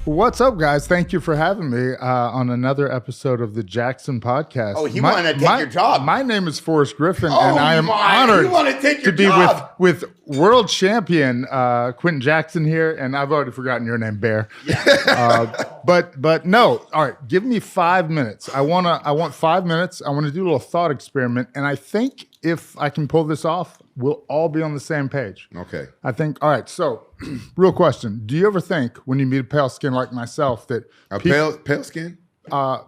What's up, guys? Thank you for having me on another episode of the Jaxxon podcast. Oh, he wanted to take your job. My name is Forrest Griffin, and I am honored to be with world champion Quentin Jaxxon here. And I've already forgotten your name, Bear. Yeah. But no. All right, give me 5 minutes. I want 5 minutes. I want to do a little thought experiment, and I think if I can pull this off, we'll all be on the same page. Okay. I think, all right, so real question. Do you ever think when you meet a pale skin like myself that... pale skin? I'm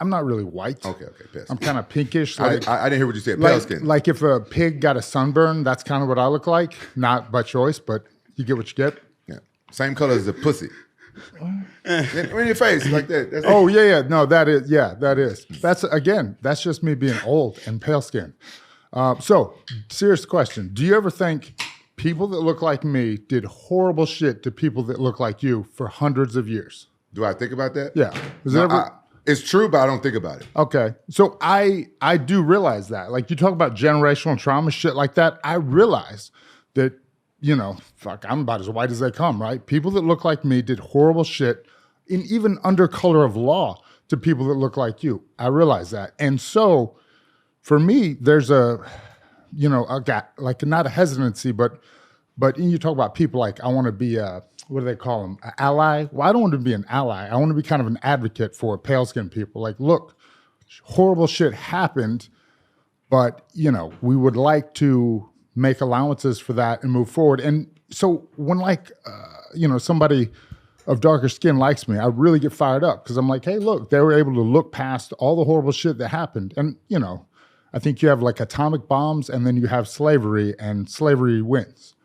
not really white. Okay, pale skin. I'm kind of pinkish. I didn't hear what you said, pale skin. Like if a pig got a sunburn, that's kind of what I look like. Not by choice, but you get what you get. Yeah. Same color as a pussy. In your face, like that. That's yeah. No, that is. That's just me being old and pale skin. So, serious question. Do you ever think people that look like me did horrible shit to people that look like you for hundreds of years? Do I think about that? Yeah. It's true, but I don't think about it. Okay. So I do realize that. Like you talk about generational trauma, shit like that. I realize that, I'm about as white as they come, right? People that look like me did horrible shit, even under color of law, to people that look like you. I realize that. And so... for me, there's not a hesitancy, but you talk about people like I want to be what do they call them? An ally? Well, I don't want to be an ally. I want to be kind of an advocate for pale skinned people. Like, look, horrible shit happened, but we would like to make allowances for that and move forward. And so when somebody of darker skin likes me, I really get fired up because I'm like, hey, look, they were able to look past all the horrible shit that happened. And, I think you have like atomic bombs and then you have slavery, and slavery wins.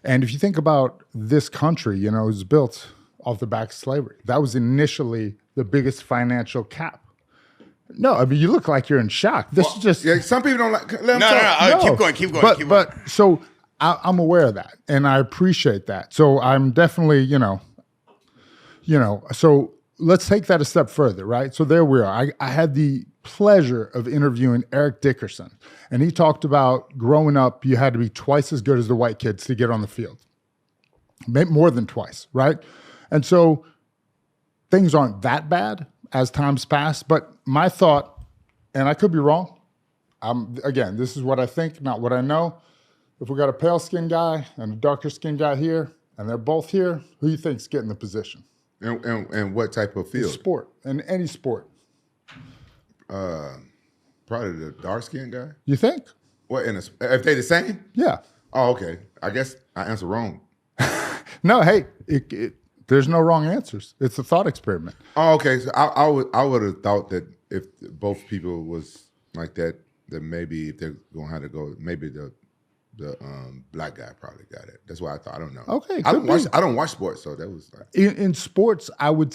And if you think about this country, it was built off the back of slavery. That was initially the biggest financial cap. No, I mean, you look like you're in shock. This is just... Yeah, some people don't like... No. Keep going. But so I'm aware of that and I appreciate that. So I'm definitely, so let's take that a step further, right? So there we are. I had the pleasure of interviewing Eric Dickerson, and he talked about growing up, you had to be twice as good as the white kids to get on the field. Maybe more than twice, right? And so things aren't that bad as times pass, but my thought, and I could be wrong, again, this is what I think, not what I know. If we got a pale skinned guy and a darker skinned guy here, and they're both here, who do you think's getting the position? And what type of field? Sport, in any sport. Probably the dark-skinned guy. You think? What, if they the same? Yeah. Oh, okay. I guess I answered wrong. No, hey, there's no wrong answers. It's a thought experiment. Oh, okay. So I would have thought that if both people was like that, that maybe if they're going to have to go, maybe the black guy probably got it. That's why I thought. I don't know. Okay. I don't watch sports, so that was like in sports. I would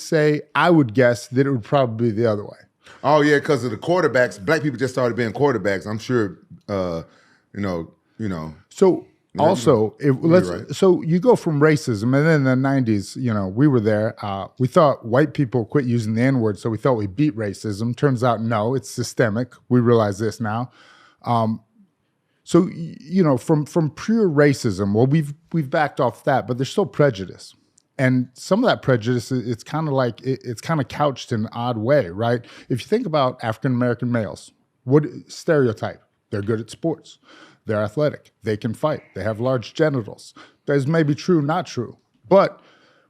guess that it would probably be the other way. Oh yeah, because of the quarterbacks. Black people just started being quarterbacks. I'm sure. So also, right. So you go from racism, and then in the '90s, we were there. We thought white people quit using the N-word, so we thought we beat racism. Turns out, no, it's systemic. We realize this now. So from pure racism, well, we've backed off that, but there's still prejudice. And some of that prejudice, it's kind of like, it's kind of couched in an odd way, right? If you think about African-American males, what stereotype? They're good at sports. They're athletic. They can fight. They have large genitals. That's maybe true, not true. But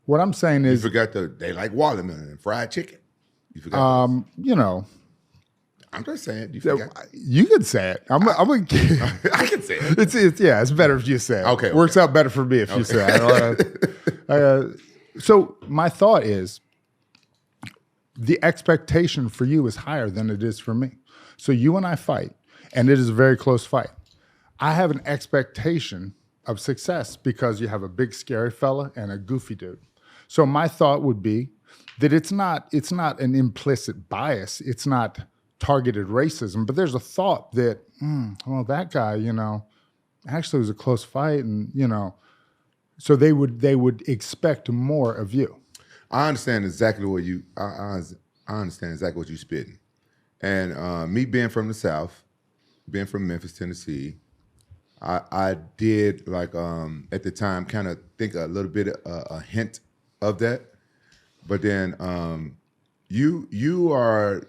what I'm saying is... You forgot they like watermelon and fried chicken. You forgot I'm just saying. You can say it. I can say it. It's better if you say it. Okay. Works out better for me if you say it. So my thought is the expectation for you is higher than it is for me. So you and I fight, and it is a very close fight. I have an expectation of success because you have a big scary fella and a goofy dude. So my thought would be that it's not an implicit bias. It's not targeted racism, but there's a thought that, that guy, actually was a close fight, and so they would expect more of you. I understand exactly what you. I understand exactly what you're spitting, and me being from the South, being from Memphis, Tennessee, I did like at the time kind of think a little bit a hint of that. But then you are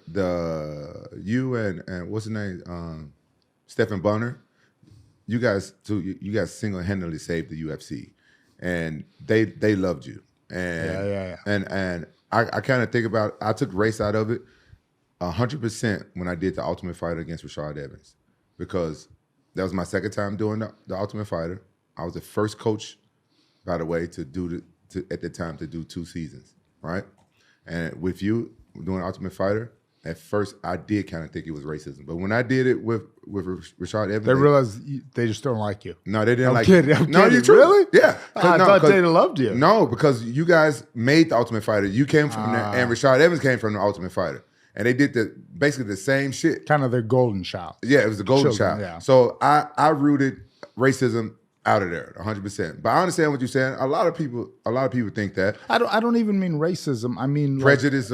you and what's his name? Stephen Bonner. You guys single-handedly saved the UFC, and they loved you. And and I kind of think about, I took race out of it 100% when I did the Ultimate Fighter against Rashad Evans, because that was my second time doing the Ultimate Fighter. I was the first coach, by the way, to do at the time to do 2 seasons, right? And with you doing Ultimate Fighter, at first I did kind of think it was racism, but when I did it with Rashad Evans, they realized they just don't like you. No, they didn't like you. No, you really? Yeah. I thought they loved you. No, because you guys made the Ultimate Fighter. You came from there, and Rashad Evans came from the Ultimate Fighter, and they did basically the same shit. Kind of their golden child. Yeah, it was the golden child. Yeah. So I rooted racism out of there 100%. But I understand what you're saying. A lot of people think that. I don't even mean racism. I mean prejudice,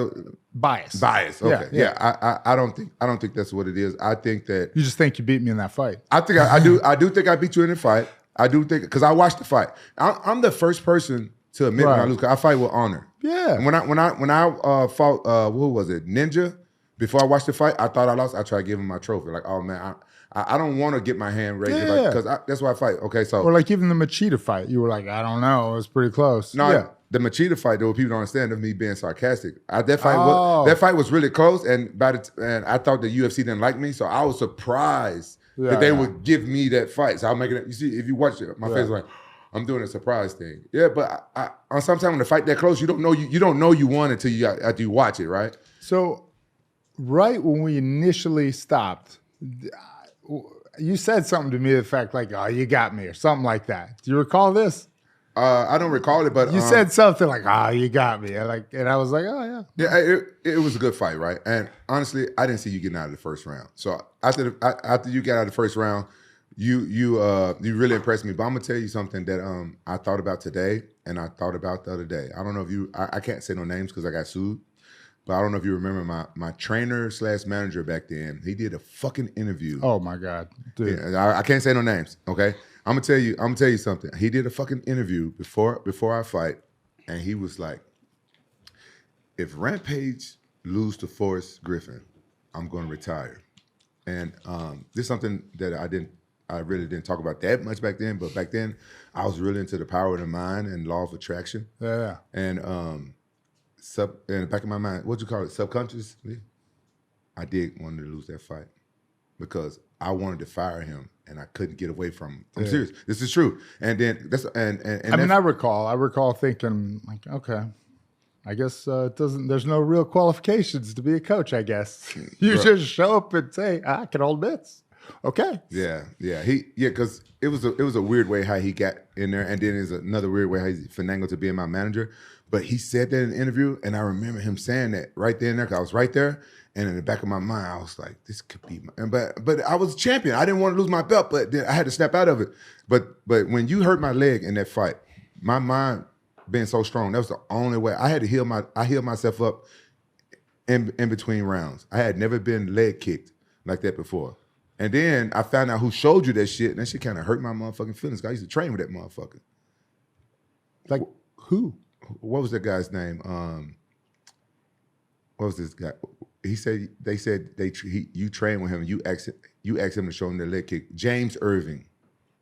bias. Bias. Okay. Yeah. I don't think that's what it is. I think that you just think you beat me in that fight. I think I do think I beat you in the fight. I do think, because I watched the fight. I'm the first person to admit when I lose, because I fight with honor. Yeah. And when I fought who was it, Ninja, before I watched the fight, I thought I lost. I tried to give him my trophy. Like, oh man, I don't want to get my hand raised because that's why I fight. Okay, so or like even the Machida fight, you were like, I don't know, it was pretty close. No, the Machida fight, though, people don't understand of me being sarcastic. That fight was really close, and I thought the UFC didn't like me, so I was surprised that they would give me that fight. So I'm making it. You see, if you watch it, my face is like, I'm doing a surprise thing. Yeah, but sometimes when the fight that close, you don't know you won until after you watch it, right? So, right when we initially stopped, you said something to me, the fact like, "Oh, you got me," or something like that. Do you recall this? I don't recall it, but you said something like, "Oh, you got me," and I was like, "Oh yeah." Yeah, it was a good fight, right? And honestly, I didn't see you getting out of the first round. So after you got out of the first round, you really impressed me. But I'm gonna tell you something that I thought about today, and I thought about the other day. I don't know if I can't say no names because I got sued. But I don't know if you remember my trainer / manager back then. He did a fucking interview. Oh my God, dude! Yeah, I can't say no names. Okay, I'm gonna tell you something. He did a fucking interview before our fight, and he was like, "If Rampage lose to Forrest Griffin, I'm gonna retire." And this is something that I really didn't talk about that much back then. But back then, I was really into the power of the mind and law of attraction. Yeah. And in the back of my mind, what'd you call it? Subconsciously, I did want to lose that fight because I wanted to fire him and I couldn't get away from him. I'm serious. This is true. And then I recall thinking like, okay, I guess there's no real qualifications to be a coach, I guess. You just show up and say, I can hold mitts. Okay. Yeah. Because it was a weird way how he got in there, and then there's another weird way how he finagled to being my manager. But he said that in the interview, and I remember him saying that right there and there, because I was right there, and in the back of my mind, I was like, this could be but I was a champion. I didn't want to lose my belt, but then I had to snap out of it. But when you hurt my leg in that fight, my mind being so strong, that was the only way. I had to heal myself up in between rounds. I had never been leg kicked like that before. And then I found out who showed you that shit, and that shit kind of hurt my motherfucking feelings. I used to train with that motherfucker. Like who? What was that guy's name? What was this guy? They said you trained with him. You asked him to show him the leg kick. James Irving,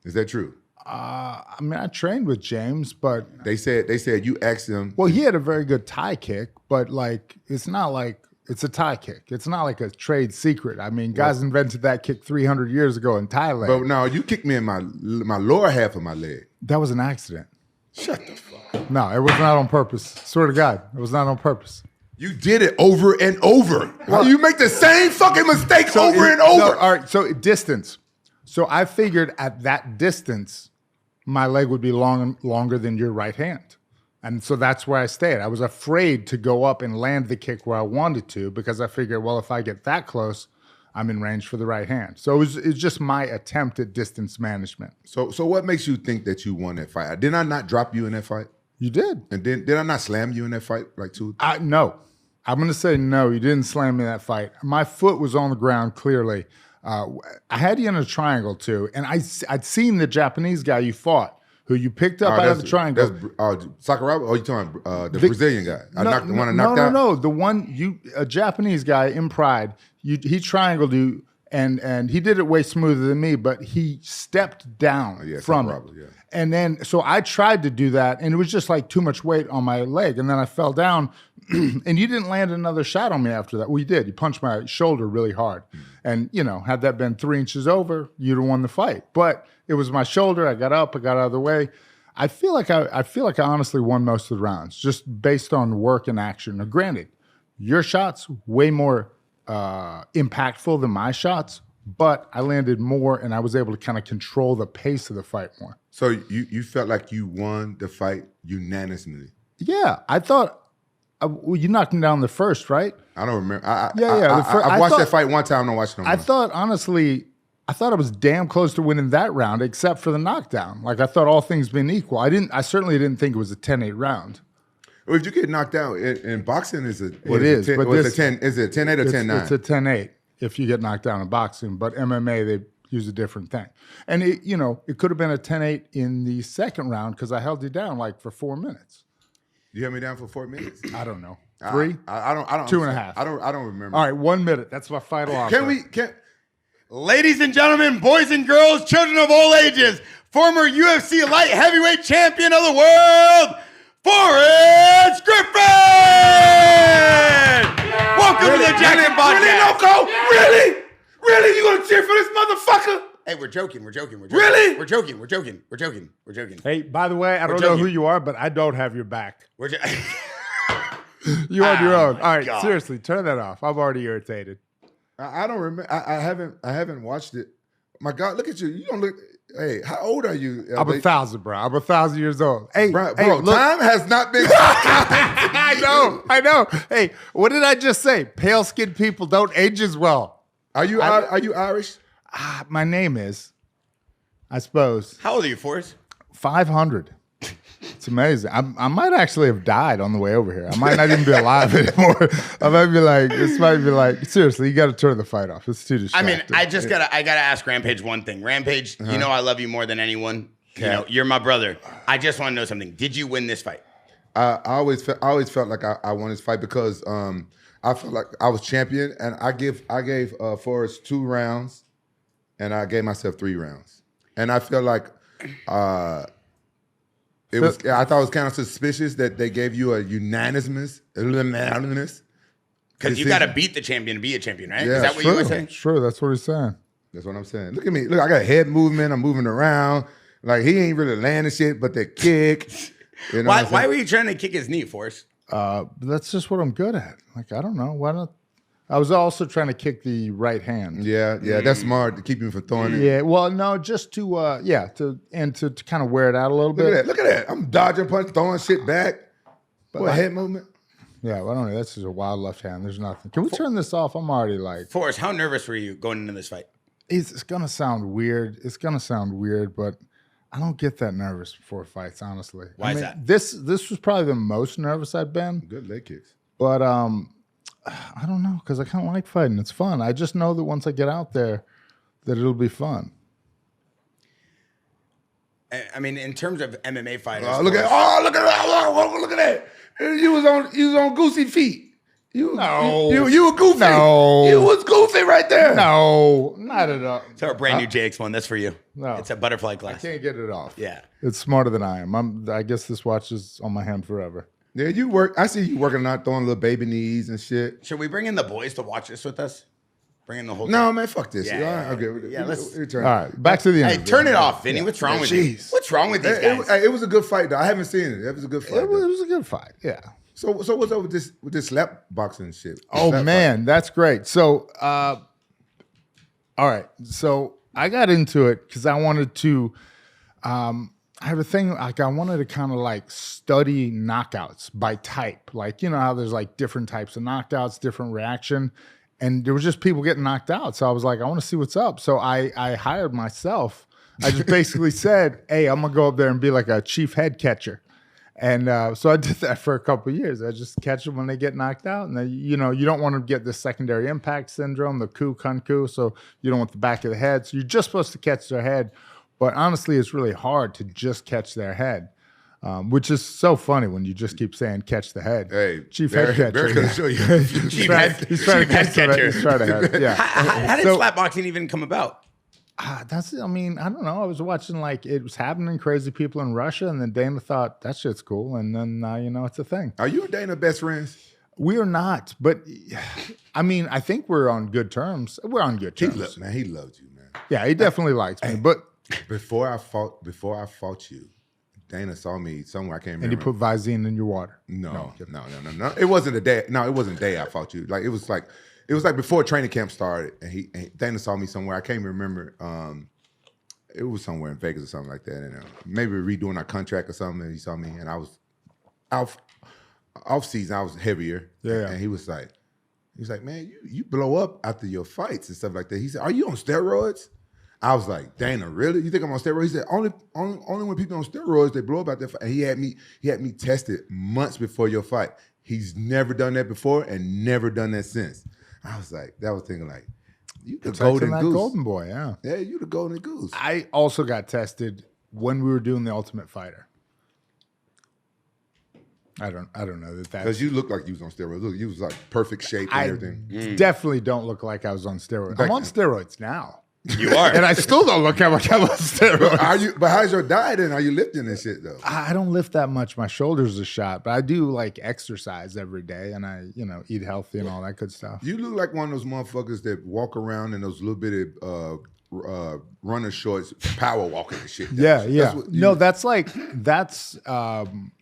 is that true? I mean, I trained with James, but they said you asked him. Well, he had a very good tie kick, but like it's not like it's a tie kick. It's not like a trade secret. I mean, guys invented that kick 300 years ago in Thailand. But no, you kicked me in my lower half of my leg. That was an accident. Shut the fuck up. No, it was not on purpose. Swear to God, it was not on purpose. You did it over and over. Well, you make the same fucking mistake over and over. No, all right, so distance. So I figured at that distance, my leg would be longer than your right hand. And so that's where I stayed. I was afraid to go up and land the kick where I wanted to because I figured, well, if I get that close, I'm in range for the right hand. So it was just my attempt at distance management. So what makes you think that you won that fight? Did I not drop you in that fight? You did. And did I not slam you in that fight like two? No. I'm going to say no, you didn't slam me in that fight. My foot was on the ground clearly. I had you in a triangle too, and I'd seen the Japanese guy you fought who you picked up out of the triangle. That's Sakuraba? Oh, you talking the Brazilian guy? The one I knocked out? No. The one, a Japanese guy in Pride, he triangled you, and he did it way smoother than me, but he stepped down from it. Yeah. And then, so I tried to do that, and it was just like too much weight on my leg. And then I fell down, and you didn't land another shot on me after that. Well, you did. You punched my shoulder really hard. And, had that been 3 inches over, you'd have won the fight. But it was my shoulder. I got up. I got out of the way. I feel like I honestly won most of the rounds just based on work and action. Now, granted, your shots way more impactful than my shots, but I landed more, and I was able to kind of control the pace of the fight more. So you felt like you won the fight unanimously? Yeah, I thought you knocked him down the first, right? I don't remember. I watched that fight one time. I don't watch it no more. I thought, honestly, I was damn close to winning that round, except for the knockdown. Like, I thought all things being equal. I certainly didn't think it was a 10-8 round. Well, if you get knocked out in boxing, is it? Is it a 10-8 or 10-9? It's a 10-8 if you get knocked down in boxing, but MMA, they use a different thing. And it could have been a 10-8 in the second round because I held you down like for 4 minutes. You held me down for 4 minutes? I don't know. 3? I don't. 2.5. I don't remember. All right, 1 minute. That's my final offer. Ladies and gentlemen, boys and girls, children of all ages, former UFC light heavyweight champion of the world, Forrest Griffin! Welcome to the Jaxxon podcast. Really, Loco? Really? Really? You gonna cheer for this motherfucker? Hey, we're joking. Really? We're joking. Hey, by the way, I don't know who you are, but I don't have your back. We're You on your own. All right, God. seriously, turn that off. I'm already irritated. I don't remember. I haven't watched it. My God, look at you. You don't look. Hey, how old are you? I'm 1,000, bro. I'm 1,000 years old. Hey, bro, look. time has not been. I know. Hey, what did I just say? Pale-skinned people don't age as well. Are you Irish? My name is, I suppose, How old are you, Forrest? 500. It's amazing. I might actually have died on the way over here. I might not even be alive anymore. I might be like, seriously, you got to turn the fight off. It's too distracting. I gotta ask Rampage one thing. Rampage, you know I love you more than anyone. Okay. You're my brother. I just want to know something. Did you win this fight? I always felt like I won this fight because I felt like I was champion, and I gave Forrest 2 rounds, and I gave myself 3 rounds, and I feel like I thought it was kind of suspicious that they gave you a unanimous. Because you got to beat the champion to be a champion, right? Yeah, Is that what you were saying? Sure, that's what he's saying. That's what I'm saying. Look at me. Look, I got head movement. I'm moving around. Like, he ain't really landing shit, but the kick. You know Why were you trying to kick his knee, Forrest? That's just what I'm good at. Like, I don't know. Why not? I was also trying to kick the right hand. Yeah, that's smart to keep him from throwing it. Yeah, well, no, just to kind of wear it out a little bit. Look at that. I'm dodging punch, throwing shit back. What head movement? Yeah, well, I don't know. That's just a wild left hand. There's nothing. Can we turn this off? I'm already like. Forrest, how nervous were you going into this fight? It's gonna sound weird. But I don't get that nervous before fights, honestly. Why is that? This was probably the most nervous I've been. Good leg kicks. But I don't know, because I kind of like fighting. It's fun. I just know that once I get out there, that it'll be fun. I mean, in terms of MMA fighters, Look at that! You was on goosey feet. You were goofy. No. You was goofy right there. No, not at all. It's our brand new JX1. That's for you. No. It's a butterfly I glass. can't get it off. Yeah. It's smarter than I am. I guess this watch is on my hand forever. Yeah, you work. I see you working out, throwing little baby knees and shit. Should we bring in the boys to watch this with us? Bring in the whole No, man, fuck this. Yeah, Okay. yeah, let's- we turn. All right, back to the Hey, interview. turn it off, Vinny. What's wrong with you? Jeez. What's wrong with these guys? It was a good fight, though. I haven't seen it. It was a good fight. It was a good fight, yeah. So what's up with this slap boxing shit? Oh, Slap man, that's great. So, all right. So I got into it because I wanted to, I have a thing, like I wanted to kind of like study knockouts by type. Like, you know how there's like different types of knockouts, different reaction. And there was just people getting knocked out. So I was like, I want to see what's up. So I hired myself. I just basically said, hey, I'm going to go up there and be like a chief head catcher. And so I did that for a couple of years. I just catch them when they get knocked out. And then, you know, you don't want to get the secondary impact syndrome, the coup. So you don't want the back of the head. So you're just supposed to catch their head. But honestly, it's really hard to just catch their head, which is so funny when you just keep saying catch the head. Hey, Chief Bear, head catcher. Bear can show you. He's trying to catch the head. He's trying to head. Yeah. How did slapboxing even come about? I don't know. I was watching it was happening, crazy people in Russia, and then Dana thought that shit's cool, and then it's a thing. Are you and Dana best friends? We are not, but I think we're on good terms. We're on good terms. He loved you, man. Yeah, he definitely likes me. But before I fought you, Dana saw me somewhere, I can't remember. And he put Visine in your water. No. It wasn't a day. No, it wasn't a day I fought you. It was like before training camp started, and Dana saw me somewhere. I can't remember. It was somewhere in Vegas or something like that. And maybe redoing our contract or something. And he saw me, and I was off season. I was heavier. Yeah. And he was like, man, you blow up after your fights and stuff like that. He said, are you on steroids? I was like, Dana, really? You think I'm on steroids? He said, only when people on steroids they blow up out there. And he had me tested months before your fight. He's never done that before and never done that since. I was thinking you the golden goose. Golden boy, yeah. Yeah, you the golden goose. I also got tested when we were doing the Ultimate Fighter. I don't know that because you look like you was on steroids. Look, you was like perfect shape and everything. Definitely don't look like I was on steroids. I'm on steroids now. You are, and I still don't look like I'm on steroids. But how's your diet and are you lifting and shit though? I don't lift that much. My shoulders are shot, but I do exercise every day, and I eat healthy and all that good stuff. You look like one of those motherfuckers that walk around in those little bitty runner shorts, power walking and shit. Yeah. That's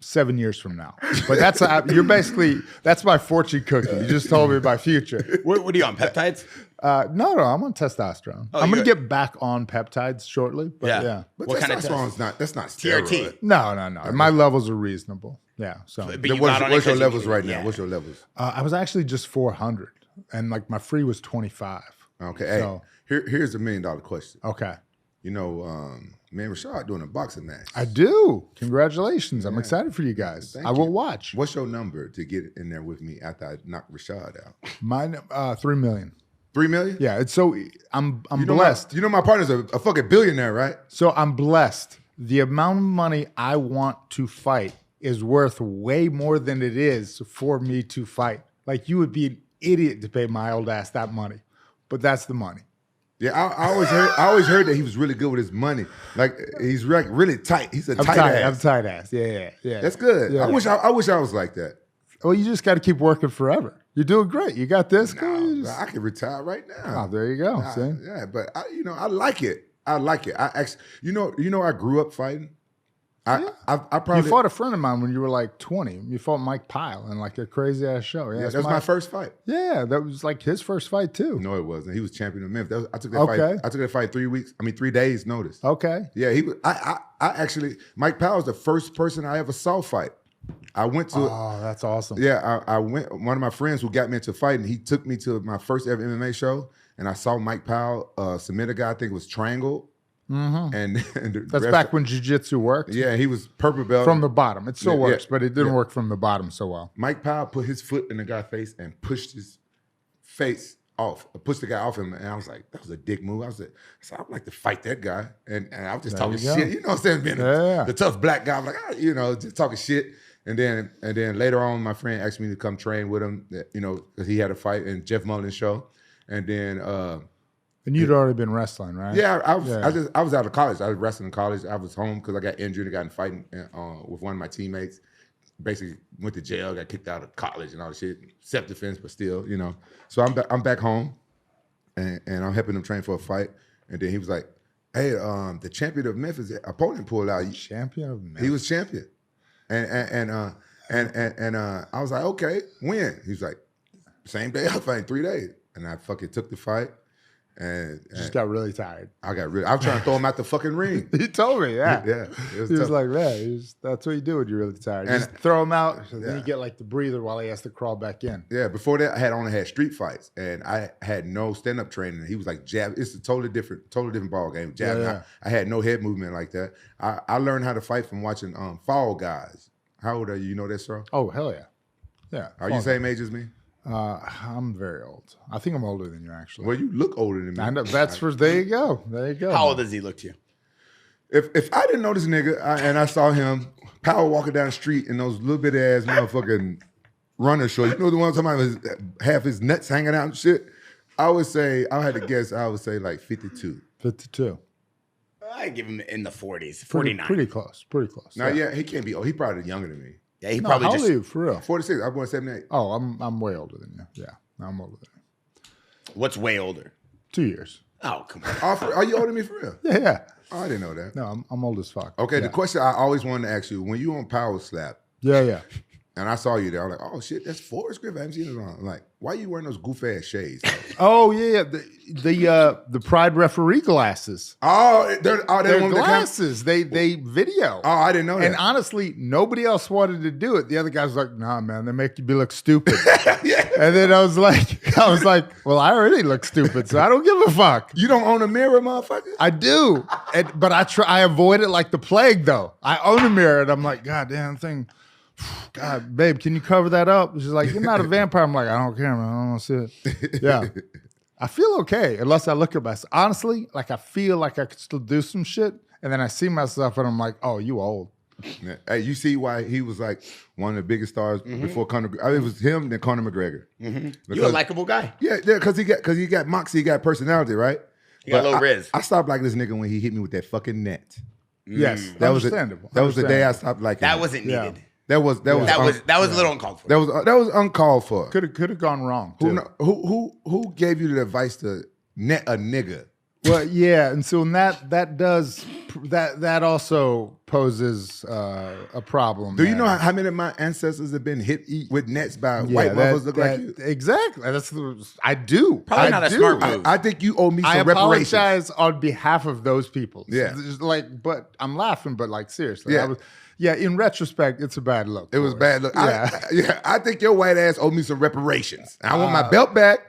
7 years from now. But that's my fortune cookie. You just told me my future. What are you on, peptides? No, I'm on testosterone. I'm going to get back on peptides shortly. But yeah. But what kind of testosterone? That's not steroid. TRT. No. My levels are reasonable. Yeah. So what's your levels right now? What's your levels? I was actually just 400, and my free was 25. Okay. So, here's $1 million question. Okay. Me and Rashad doing a boxing match. I do. Congratulations. I'm excited for you guys. I will watch. What's your number to get in there with me after I knock Rashad out? Mine, 3 million. 3 million? Yeah. It's so I'm blessed. My partner's a fucking billionaire, right? So I'm blessed. The amount of money I want to fight is worth way more than it is for me to fight. You would be an idiot to pay my old ass that money, but that's the money. Yeah, I always heard that he was really good with his money. He's really tight. He's tight ass. I'm tight ass. Yeah. That's good. Yeah. I wish I was like that. Well, you just got to keep working forever. You're doing great. You got this. I can retire right now. Oh, there you go. Yeah, but I like it. I like it. I actually, I grew up fighting. I probably you fought a friend of mine when you were 20. You fought Mike Pyle in a crazy ass show. Yeah, that's my first fight. Yeah, that was his first fight too. No, it wasn't. He was champion of Memphis. I took that fight. I took that fight 3 days notice. Okay. Yeah, he was. I actually Mike Pyle was the first person I ever saw fight. I went to. Oh, that's awesome. Yeah, I went. One of my friends who got me into fighting, he took me to my first ever MMA show, and I saw Mike Pyle submit a guy. I think it was Triangle. Mm-hmm. And that's back when jiu-jitsu worked. Yeah, he was purple belt from the bottom. It still works, but it didn't work from the bottom so well. Mike Pyle put his foot in the guy's face and pushed his face off, pushed the guy off him, and I was like, that was a dick move. I said, I'd like to fight that guy, and I was just talking shit. You know what I'm saying? Being the tough black guy, I'm like, just talking shit. And then later on, my friend asked me to come train with him, because he had a fight in Jeff Mullen's show, and then. And you'd already been wrestling, right? Yeah, I was out of college. I was wrestling in college. I was home because I got injured and got in fighting with one of my teammates. Basically went to jail, got kicked out of college and all the shit. Self-defense, but still, So I'm back home, and I'm helping him train for a fight. And then he was like, "Hey, the champion of Memphis opponent pulled out." Champion of Memphis. He was champion, and I was like, "Okay, when?" He was like, "Same day I fight, 3 days," and I fucking took the fight. And just got really tired. I was trying to throw him out the fucking ring. He told me, yeah. He was like, man, that's what you do when you're really tired. You just throw him out, so then you get the breather while he has to crawl back in. Yeah, before that, I only had street fights, and I had no stand-up training. He was like jab. It's a totally different ball game. Jab. Yeah. I had no head movement like that. I learned how to fight from watching Fall Guys. How old are you? You know that, sir? Oh, hell yeah. Yeah. Are you the same age as me? I'm very old. I think I'm older than you, actually. Well, you look older than me. I know. There you go. How old does he look to you? If I didn't know this nigga and I saw him power walking down the street in those little bit ass motherfucking runner shorts, you know the one I'm talking about, half his nuts hanging out and shit. I would say, I had to guess, I would say like 52. 52. I give him in the 40s, 49. Pretty close. Now, yeah, he can't be old. He probably younger than me. Yeah, he No, probably how just. old are you, for real? 46. I'm going 78. Oh, I'm way older than you. Yeah, I'm older than you. What's way older? 2 years. Oh, come on. Are you older than me for real? Yeah. Oh, I didn't know that. No, I'm old as fuck. Okay, yeah. the question I always wanted to ask you, when you on Power Slap, Yeah. and I saw you there, I was like, oh shit, that's Forrest Griffin. I haven't seen it on. I'm like, why you wearing those goof ass shades? Oh yeah, the Pride referee glasses. They're They're glasses. They video. Oh, I didn't know that. And honestly, nobody else wanted to do it. The other guys were like, nah, man, they make you look stupid. Yeah. And then I was like, well, I already look stupid, so I don't give a fuck. You don't own a mirror, motherfucker? I do. But I avoid it like the plague, though. I own a mirror, and I'm like, God damn thing. God, babe, can you cover that up? She's like, you're not a vampire. I'm like, I don't care, man. I don't want to see it. Yeah. I feel okay unless I look at myself. Honestly, like I feel like I could still do some shit. And then I see myself and I'm like, oh, you old. Yeah. Hey, you see why he was like one of the biggest stars before Conor. It was him then Conor McGregor. You're a likable guy. Yeah, because he got moxie, he got personality, right? You got a little riz. I stopped liking this nigga when he hit me with that fucking net. Yes, That was understandable. That was the day I stopped liking That him. wasn't needed. That was That was a little uncalled for. that was uncalled for. Could have gone wrong. Too. Who gave you the advice to net a nigga? Well, yeah, and so that also poses a problem. Do you know how many of my ancestors have been hit with nets by white motherfuckers look like you? Exactly. I do. Probably I not a do. smart move. I think you owe me some I reparations. apologize on behalf of those people. Yeah. But I'm laughing, but like seriously. Yeah. In retrospect, it's a bad look. It was bad look. Yeah. I think your white ass owe me some reparations. I want my belt back.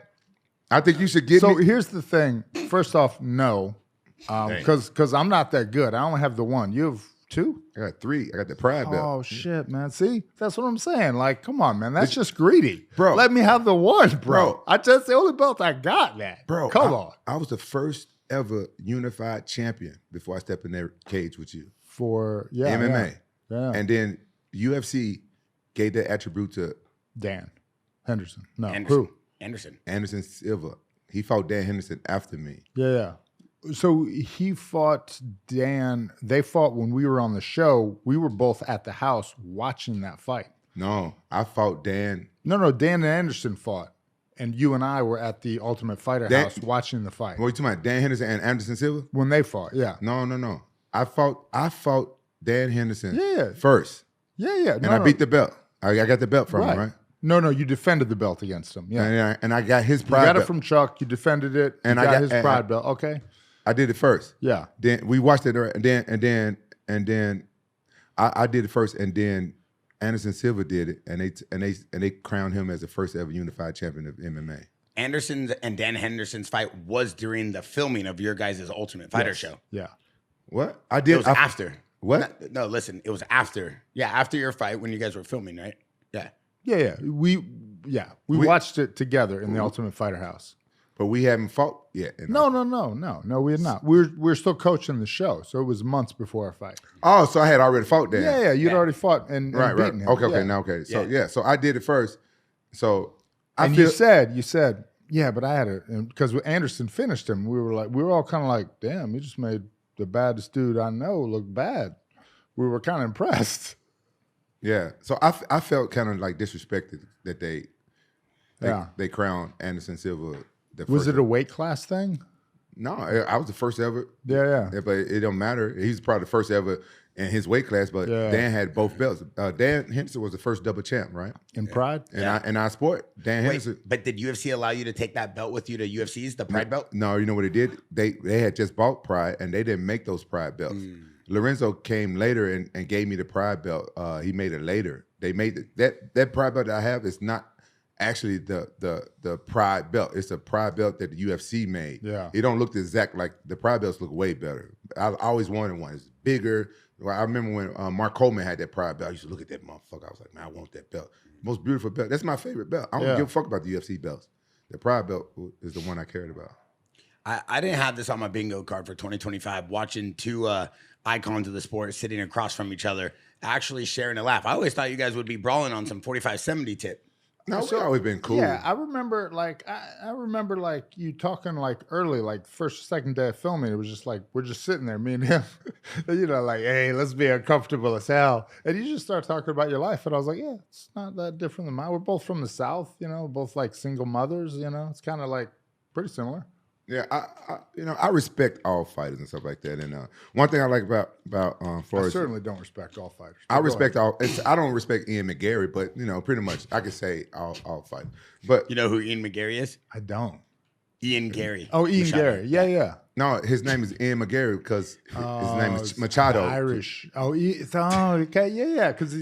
I think you should give me. So here's the thing. First off, no. Because I'm not that good. I only have the one. You have two? I got 3. I got the pride belt. Oh shit, man. See? That's what I'm saying. Like, come on, man. That's just greedy. Bro. Let me have the one, bro. Bro. That's the only belt I got, man. Bro, Come on. I was the first ever unified champion before I stepped in that cage with you. For MMA. Yeah. And then UFC gave that attribute to Dan Henderson. No. Anderson. Who? Anderson Silva. He fought Dan Henderson after me. Yeah. So he fought Dan. They fought when we were on the show. We were both at the house watching that fight. No, I fought Dan. No. Dan and Anderson fought. And you and I were at the Ultimate Fighter house watching the fight. What are you talking about? Dan Henderson and Anderson Silva? When they fought, yeah. No. I fought Dan Henderson first. Yeah. And I beat the belt. I got the belt from him, right? No, you defended the belt against him. Yeah. And I got his You pride got belt. it from Chuck. You defended it. And you I got got- his and pride belt. Okay. I did it first. Yeah. Then we watched it, and then I did it first, and then Anderson Silva did it, and they crowned him as the first ever unified champion of MMA. Anderson's and Dan Henderson's fight was during the filming of your guys' Ultimate Fighter show. Yeah. What I did? It was after. What? No, listen. It was after. Yeah, after your fight when you guys were filming, right? Yeah. Yeah. We watched it together in the Ultimate Fighter house. But we haven't fought yet. No, we had not. We're still coaching the show, so it was months before our fight. Oh, so I had already fought Dan. Yeah, you'd already fought and Right. beaten him. Okay, Yeah. now okay. So so I did it first. So You said, yeah, but I had it because Anderson finished him. We were all kind of like, damn, you just made the baddest dude I know look bad. We were kind of impressed. Yeah. So I felt kind of like disrespected that they crowned Anderson Silva. Was it a weight class thing? No, I was the first ever. Yeah. But it don't matter. He's probably the first ever in his weight class. But Dan had both belts. Dan Henderson was the first double champ, right? In Pride? In our sport, Dan Henderson. But did UFC allow you to take that belt with you to UFC's, the Pride belt? No, you know what they did? They had just bought Pride, and they didn't make those Pride belts. Lorenzo came later and gave me the Pride belt. He made it later. They made that Pride belt that I have is not actually the Pride belt. It's a Pride belt that the UFC made. Yeah. It don't look exact like the Pride belts look way better. I always wanted one. It's bigger. I remember when Mark Coleman had that Pride belt. I used to look at that motherfucker. I was like, man, I want that belt. Most beautiful belt. That's my favorite belt. I don't give a fuck about the UFC belts. The Pride belt is the one I cared about. I didn't have this on my bingo card for 2025. Watching two icons of the sport sitting across from each other, actually sharing a laugh. I always thought you guys would be brawling on some 45-70 tip. No, we've always been cool. Yeah, I remember I remember like you talking like early, like first, second day of filming. It was just like we're just sitting there, me and him, you know, like, hey, let's be uncomfortable as hell. And you just start talking about your life. And I was like, yeah, it's not that different than mine. We're both from the South, you know, both like single mothers, you know, it's kind of like pretty similar. Yeah, I respect all fighters and stuff like that. And one thing I like about Forrest, I certainly don't respect all fighters. I respect all. I don't respect Ian McGarry, but you know, pretty much I could say all fighters. But You know who Ian McGarry is? I don't. Ian Gary. Oh, Ian Machado. Gary. Yeah. no, his name is Ian McGarry because his name is Machado. Irish. Okay. Yeah. Because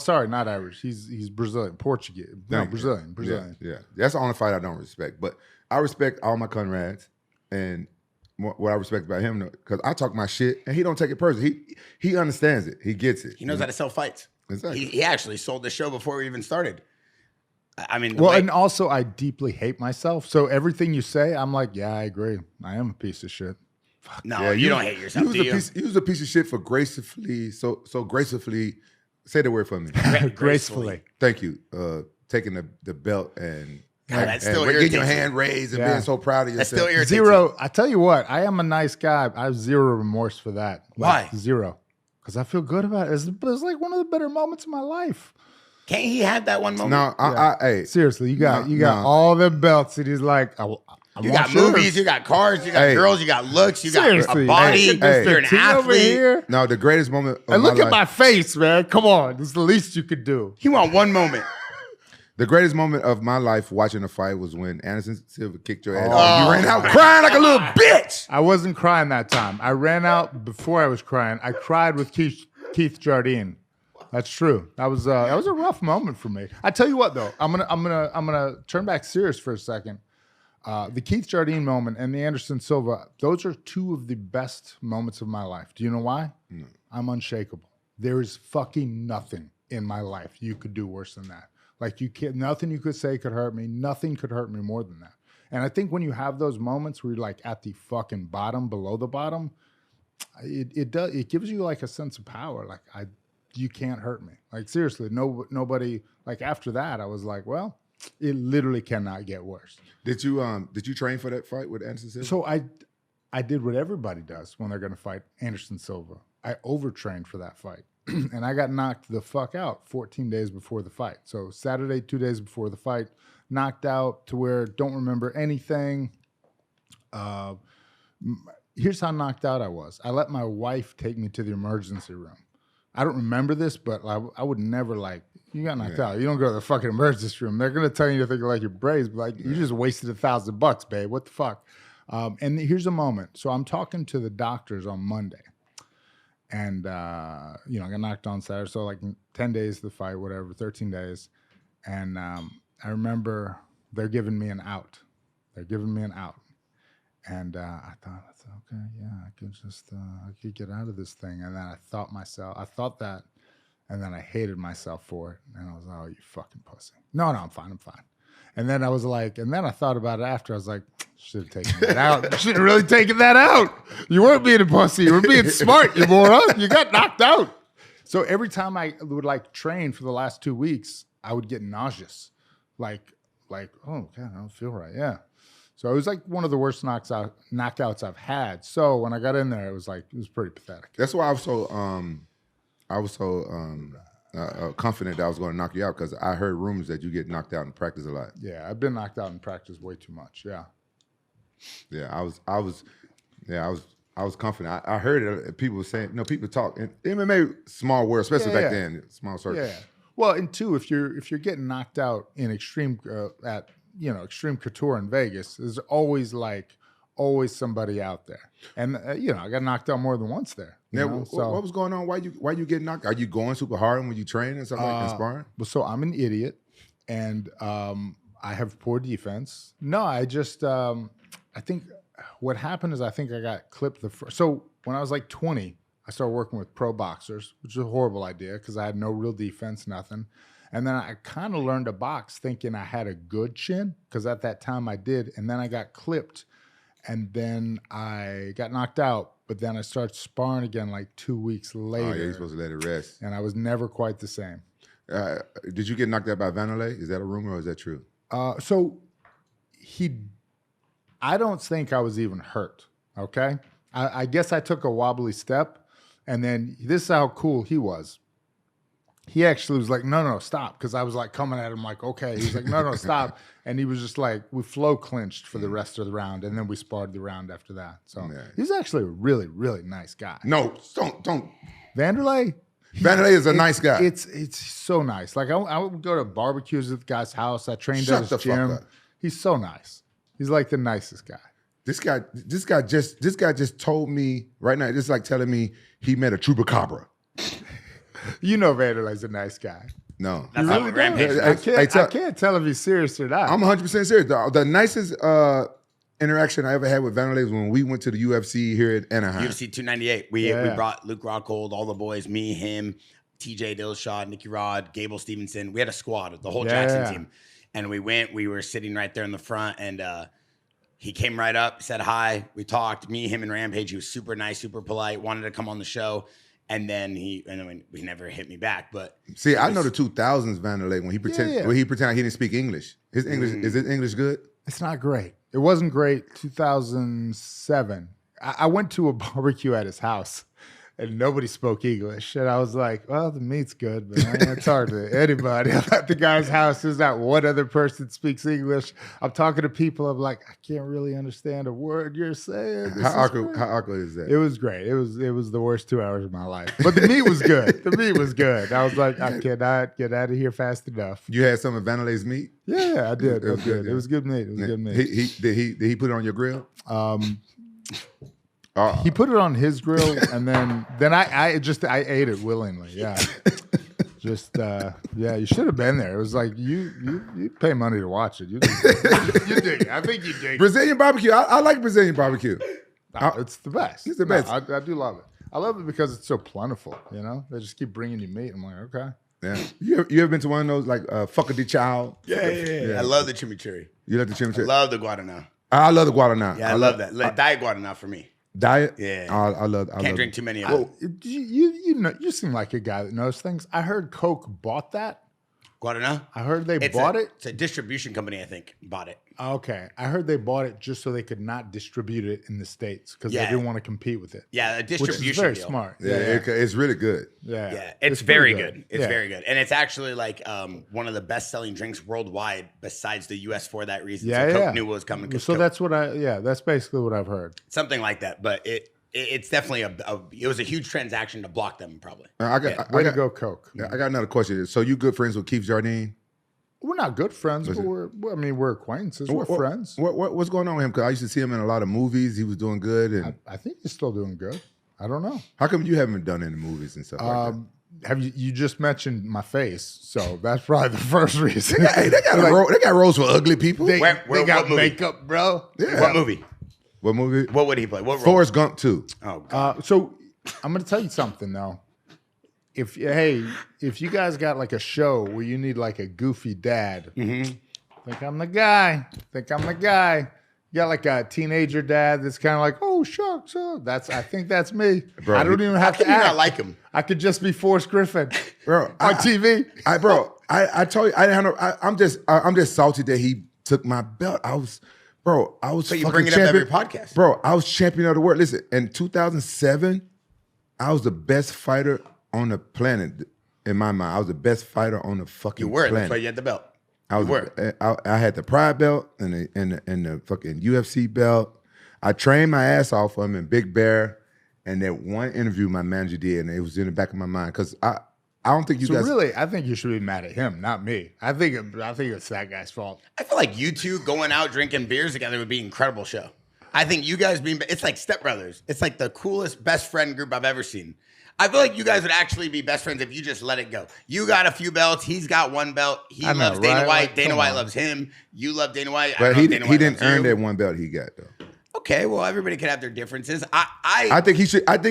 sorry, not Irish. He's Brazilian, Portuguese. No, Brazilian. Yeah, that's the only fight I don't respect. But I respect all my comrades, and what I respect about him, because I talk my shit, and he don't take it personally. He understands it. He gets it. He knows how to sell fights. Exactly. He actually sold the show before we even started. I mean, and also I deeply hate myself. So everything you say, I'm like, yeah, I agree. I am a piece of shit. no, Yeah, you don't hate yourself, do you? You was a piece of shit for gracefully, so gracefully. Say the word for me. Gracefully. Thank you. Taking the belt and God, that still getting irritates your me. hand raised and being so proud of That yourself. still irritates Zero. I tell you what, I am a nice guy. I have zero remorse for that. Why? Zero. Because I feel good about it. It's like one of the better moments of my life. Can't he have that one moment? No, hey, Seriously, you got all the belts, and he's like, I You got movies, you got cars, you got Hey. girls, you got looks, you got Seriously, a body, hey, you're an T over athlete. here. no, the greatest moment of And my look life, at my face, man. Come on, this is the least you could do. You want one moment. the greatest moment of my life watching a fight was when Anderson Silva kicked your ass. You ran out crying like a little bitch. I wasn't crying that time. I ran out before I was crying. I cried with Keith Jardine. That's true. That was a rough moment for me. I tell you what, though, I'm gonna turn back serious for a second. The Keith Jardine moment and the Anderson Silva, those are two of the best moments of my life. Do you know why? No. I'm unshakable. There is fucking nothing in my life you could do worse than that. Like nothing you could say could hurt me. Nothing could hurt me more than that. And I think when you have those moments where you're like at the fucking bottom, below the bottom, it gives you like a sense of power. Like you can't hurt me. Like seriously, nobody. Like after that, I was like, well, it literally cannot get worse. Did you train for that fight with Anderson Silva? So I did what everybody does when they're going to fight Anderson Silva. I overtrained for that fight, and I got knocked the fuck out 14 days before the fight. So Saturday, 2 days before the fight, knocked out to where don't remember anything. Here's how knocked out I was. I let my wife take me to the emergency room. I don't remember this, but I would never you got knocked out. You don't go to the fucking emergency room. They're gonna tell you to think like your brains, but like you just wasted $1,000, babe. What the fuck? And here's a moment. So I'm talking to the doctors on Monday, and I got knocked on Saturday. So like 10 days to the fight, whatever, 13 days, and I remember they're giving me an out. And I thought, okay, yeah, I could get out of this thing. And then I thought that, and then I hated myself for it. And I was like, oh, you fucking pussy. No, I'm fine. And then I was like, and then I thought about it after. I was like, should have taken that out. Should have really taken that out. You weren't being a pussy. You were being smart, you moron. You got knocked out. So every time I would train for the last 2 weeks, I would get nauseous. Like, oh, God, I don't feel right. Yeah. So it was like one of the worst knockouts I've had. So when I got in there, it was pretty pathetic. That's why I was so confident that I was going to knock you out, because I heard rumors that you get knocked out in practice a lot. Yeah, I've been knocked out in practice way too much. Yeah. Yeah, I was confident. I heard it. People were saying, people talk. And MMA, small world, especially back then, small circle. Yeah. Well, and two, if you're getting knocked out in extreme extreme couture in Vegas, there's always somebody out there. And I got knocked out more than once there. Now, what was going on? Why you get knocked? Are you going super hard when you train and something like that, sparring? Well, so I'm an idiot, and I have poor defense. No, I just I think what happened is I think I got clipped so when I was like 20, I started working with pro boxers, which is a horrible idea because I had no real defense, nothing. And then I kind of learned to box thinking I had a good chin, because at that time I did. And then I got clipped, And then I got knocked out, but then I started sparring again like 2 weeks later. Oh, yeah, you're supposed to let it rest. And I was never quite the same. Did you get knocked out by Wanderlei? Is that a rumor or is that true? I don't think I was even hurt, okay? I guess I took a wobbly step, and then this is how cool he was. He actually was like, no, stop, because I was like coming at him like, okay. He was like, no, stop. And he was just like, we flow clinched for the rest of the round, and then we sparred the round after that. So he's actually a really, really nice guy. No, don't. Wanderlei? Wanderlei is a nice guy. It's so nice. Like I would go to barbecues at the guy's house. I trained at his gym. Fuck up. He's so nice. He's like the nicest guy. This guy just told me right now. It's like telling me he met a chupacabra. You know Wanderlei's a nice guy. No, That's not what Rampage is. I can't tell if he's serious or not. I'm 100% serious. The nicest interaction I ever had with Wanderlei was when we went to the UFC here at Anaheim. UFC 298. We brought Luke Rockhold, all the boys, me, him, TJ Dillashaw, Nicky Rod, Gable Stevenson. We had a squad, the whole Jaxxon team. And we were sitting right there in the front, and he came right up, said hi. We talked, me, him, and Rampage. He was super nice, super polite, wanted to come on the show. And then he never hit me back. But see, I know the 2000s Wanderlei when he pretended he didn't speak English. His English is his English good? It's not great. It wasn't great. 2007. I went to a barbecue at his house, and nobody spoke English. And I was like, well, the meat's good, but I ain't talking to anybody. I'm at the guy's house. There's not one other person that speaks English. I'm talking to people. I'm like, I can't really understand a word you're saying. How awkward is that? It was great. It was the worst 2 hours of my life. But the meat was good. The meat was good. I was like, I cannot get out of here fast enough. You had some of Wanderlei's meat? Yeah, I did. It was good. It was good meat. It was good meat. Did he put it on your grill? He put it on his grill, and then I ate it willingly. Yeah, you should have been there. It was like you pay money to watch it. You dig it. I think you dig it. Brazilian barbecue. I like Brazilian barbecue. It's the best. It's the best. I do love it. I love it because it's so plentiful. You know, they just keep bringing you meat. I'm like, okay. Yeah. You ever been to one of those like fucker de chow? Yeah. I love the chimichurri. You like the chimichurri? I love the guarana. I love the guarana. Yeah, I love that. Diet guarana for me. Diet? Yeah. I love Can't drink too many of them. You seem like a guy that knows things. I heard Coke bought that. Guarana? I heard they bought it. It's a distribution company, I think, bought it. Okay. I heard they bought it just so they could not distribute it in the States because they didn't want to compete with it. Yeah, a distribution which is very deal. smart. Yeah, it's really good. Yeah, it's very good. It's very good. And it's actually like one of the best-selling drinks worldwide besides the U.S. for that reason. So Coke knew what was coming. So that's that's basically what I've heard. Something like that. But it's definitely it was a huge transaction to block them probably. Way to go, Coke. I got another question. So you good friends with Keith Jardine? We're not good friends, but we're acquaintances. We're friends. What's going on with him? Because I used to see him in a lot of movies. He was doing good. And I think he's still doing good. I don't know. How come you haven't done any movies and stuff like that? Have you just mentioned my face, so that's probably the first reason. They got roles for ugly people. They got makeup, bro. Yeah. What movie? What movie? What would he play? What role? Forrest Gump 2. Oh, God. So I'm going to tell you something, though. If you guys got like a show where you need like a goofy dad, think I'm the guy. You got like a teenager dad that's kind of like, oh shucks, I think that's me. Bro, I don't even have to act. Not like him. I could just be Forrest Griffin, bro, on TV. I told you I didn't have no. I'm just salty that he took my belt. I was. So you bring it up every podcast, bro. I was champion of the world. Listen, in 2007, I was the best fighter on the planet. In my mind, I was the best fighter on the fucking planet. That's why you had the belt. I had the Pride belt and the fucking UFC belt. I trained my ass off for him in Big Bear, and that one interview my manager did, and it was in the back of my mind because I don't think you guys. So really, I think you should be mad at him, not me. I think it's that guy's fault. I feel like you two going out drinking beers together would be an incredible show. I think you guys it's like Step Brothers. It's like the coolest best friend group I've ever seen. I feel like you guys would actually be best friends if you just let it go. You got a few belts. He's got one belt. He loves Dana White. Like, Dana White loves him. You love Dana White. But he didn't earn that one belt he got though. Okay, well everybody can have their differences. I think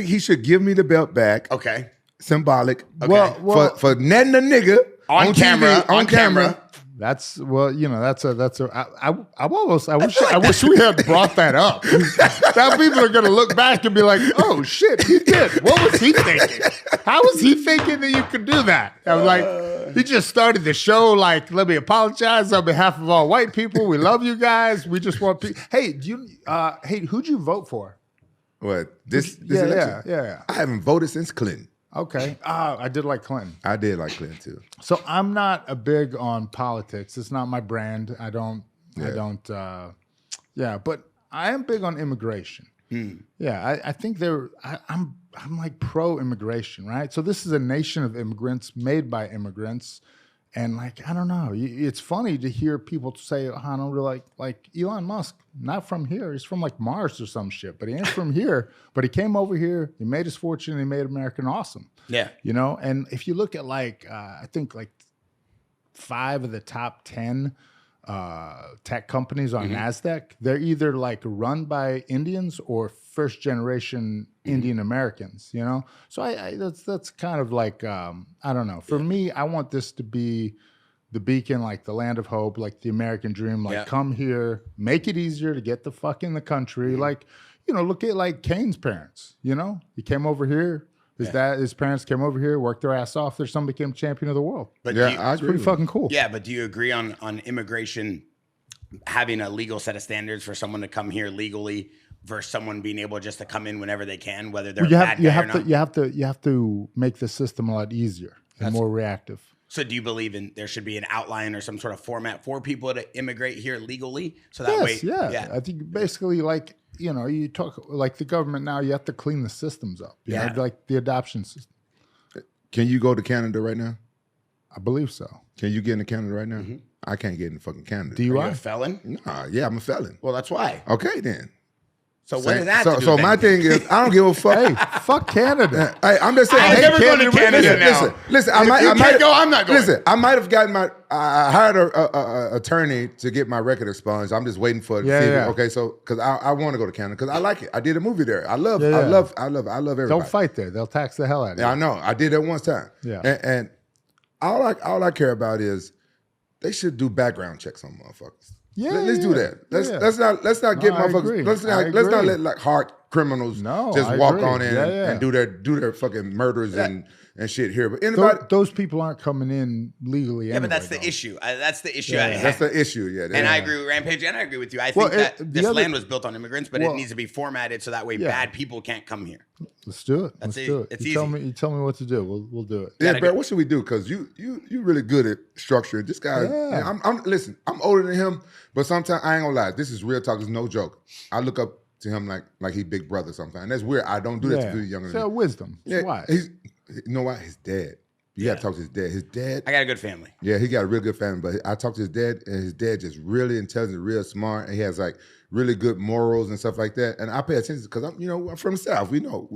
he should give me the belt back. Okay. Symbolic. Okay. For netting a nigga on camera. That's I wish we had brought that up. Now people are gonna look back and be like, oh shit, he did. What was he thinking? How was he thinking that you could do that? I'm like, he just started the show like, let me apologize on behalf of all white people. We love you guys. We just want people. Hey, who'd you vote for? What? This election? Yeah. I haven't voted since Clinton. Okay. I did like Clinton. I did like Clinton too. So I'm not a big on politics. It's not my brand. I don't, but I am big on immigration. Yeah, I think I'm like pro-immigration, right? So this is a nation of immigrants made by immigrants. And like, I don't know. It's funny to hear people say, oh, I don't really like Elon Musk, not from here. He's from like Mars or some shit, but he ain't from here. But he came over here, he made his fortune, he made American awesome. Yeah. You know, and if you look at like, I think like 5 of the top 10 tech companies on NASDAQ, they're either like run by Indians or first generation Indian Americans, you know? So that's kind of like, I don't know. For me, I want this to be the beacon, like the land of hope, like the American dream, like come here, make it easier to get the fuck in the country. Like, you know, look at like Kane's parents, you know? He came over here. His parents came over here, worked their ass off. Their son became champion of the world. But it's pretty fucking cool. Yeah, but do you agree on immigration having a legal set of standards for someone to come here legally versus someone being able just to come in whenever they can, whether they're a bad guy or not? You have to make the system a lot easier and more reactive. So do you believe there should be an outline or some sort of format for people to immigrate here legally? So that way, I think basically like, you know, you talk like the government now, you have to clean the systems up. You know, like the adoption system. Can you go to Canada right now? I believe so. Can you get into Canada right now? I can't get into fucking Canada. Do you Are you a felon? Nah, yeah, I'm a felon. Well, that's why. Okay, then. So what does that do? So my thing is, I don't give a fuck. Hey, fuck Canada. Hey, I'm just saying. I'm never going to Canada now. Listen, I might go. I'm not going. Listen, I might have gotten I hired a attorney to get my record expunged. I'm just waiting for it. Okay, so because I want to go to Canada because I like it. I did a movie there. I love everybody. Don't fight there. They'll tax the hell out of you. Yeah, I know. I did that one time. Yeah. And all I care about is they should do background checks on motherfuckers. Yeah, let's do that. Let's not get motherfuckers. Let's not let like hard criminals just walk on in and do their fucking murders and shit here. But anybody, those people aren't coming in legally. Yeah, anyway, but that's the issue. That's the issue. That's the issue. Yeah, and I agree with Rampage, and I agree with you. I think that this land was built on immigrants, but it needs to be formatted so that way bad people can't come here. Let's do it. Let's do it. It's easy. You tell me what to do. We'll do it. Yeah, Bear, what should we do? Because you really good at structuring. This guy, listen, I'm older than him, but sometimes I ain't gonna lie. This is real talk. It's no joke. I look up to him like he big brother sometimes. And that's weird. I don't do that to people younger than me. Wisdom. Yeah, why? You know why? His dad. You gotta talk to his dad. His dad. I got a good family. Yeah, he got a real good family. But I talked to his dad, and his dad just really intelligent, real smart, and he has like really good morals and stuff like that. And I pay attention because I'm from the South. We know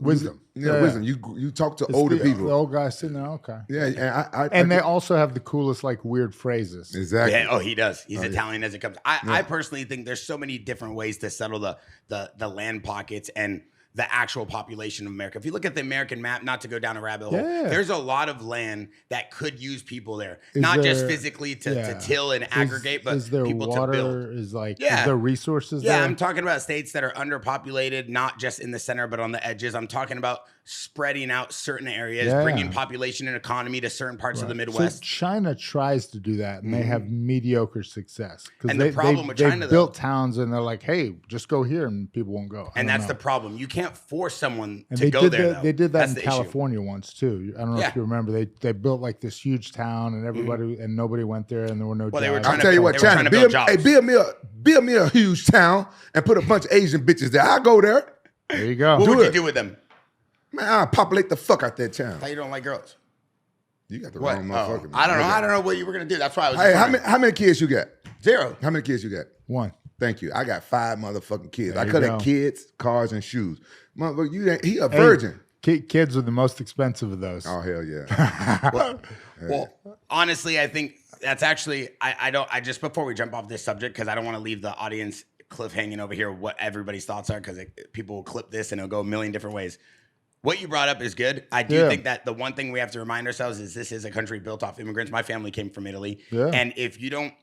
wisdom. Wisdom. You talk to older people. The old guys sitting there, okay. Yeah, and they also have the coolest like weird phrases. Exactly. Yeah. Oh, he does. He's Italian as it comes. I personally think there's so many different ways to settle the land pockets and the actual population of America. If you look at the American map, not to go down a rabbit hole, there's a lot of land that could use people there. Not just physically to till and aggregate, but people water, to build. Is there resources there? Yeah, I'm talking about states that are underpopulated, not just in the center, but on the edges. I'm talking about spreading out certain areas, bringing population and economy to certain parts of the Midwest. So China tries to do that, and they have mediocre success. And the problem with China, they built towns, and they're like, hey, just go here, and people won't go. And that's the problem. You can't force someone to go there, though. They did that in California once, too. I don't know if you remember. They built like this huge town, and everybody and nobody went there, and there were no jobs. I'll tell you what, China, build me a huge town and put a bunch of Asian bitches there. I'll go there. There you go. What would you do with them? Man, I'll populate the fuck out that town. How you don't like girls? You got the wrong motherfucker. I don't know. I don't know what you were gonna do. That's why I was. Hey, how many kids you got? 0. How many kids you got? 1. Thank you. I got 5 motherfucking kids. I you cut go. at kids, cars, and shoes. Motherfucker, he a virgin. Kids are the most expensive of those. Oh hell yeah. Well, honestly, I think that's actually I just before we jump off this subject, because I don't want to leave the audience cliffhanging over here what everybody's thoughts are, because people will clip this and it'll go a million different ways. What you brought up is good. I do think that the one thing we have to remind ourselves is this is a country built off immigrants. My family came from Italy. Yeah. And if you don't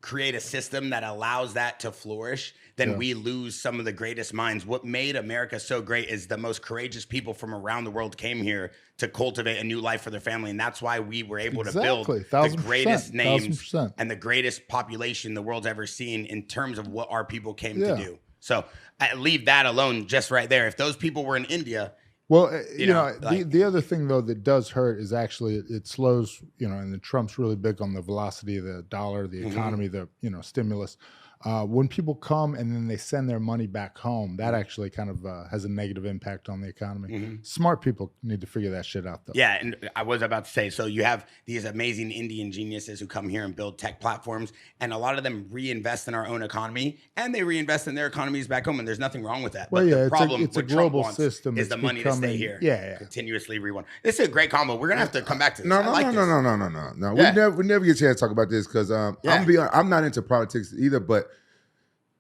create a system that allows that to flourish, then we lose some of the greatest minds. What made America so great is the most courageous people from around the world came here to cultivate a new life for their family. And that's why we were able to build the greatest names and the greatest population the world's ever seen in terms of what our people came to do. So I leave that alone just right there. If those people were in India, well, you know, like, the other thing though that does hurt is actually it slows, you know, and the Trump's really big on the velocity of the dollar, the economy, the, you know, stimulus. When people come and then they send their money back home, that actually kind of has a negative impact on the economy. Smart people need to figure that shit out, though. Yeah, and I was about to say, so you have these amazing Indian geniuses who come here and build tech platforms, and a lot of them reinvest in our own economy, and they reinvest in their economies back home, and there's nothing wrong with that. Well, but the problem it's a global Trump system is the money to stay here. Continuously rewind. This is a great combo. We're gonna have to come back to this. No. We never get a chance to talk about this because I'm not into politics either, but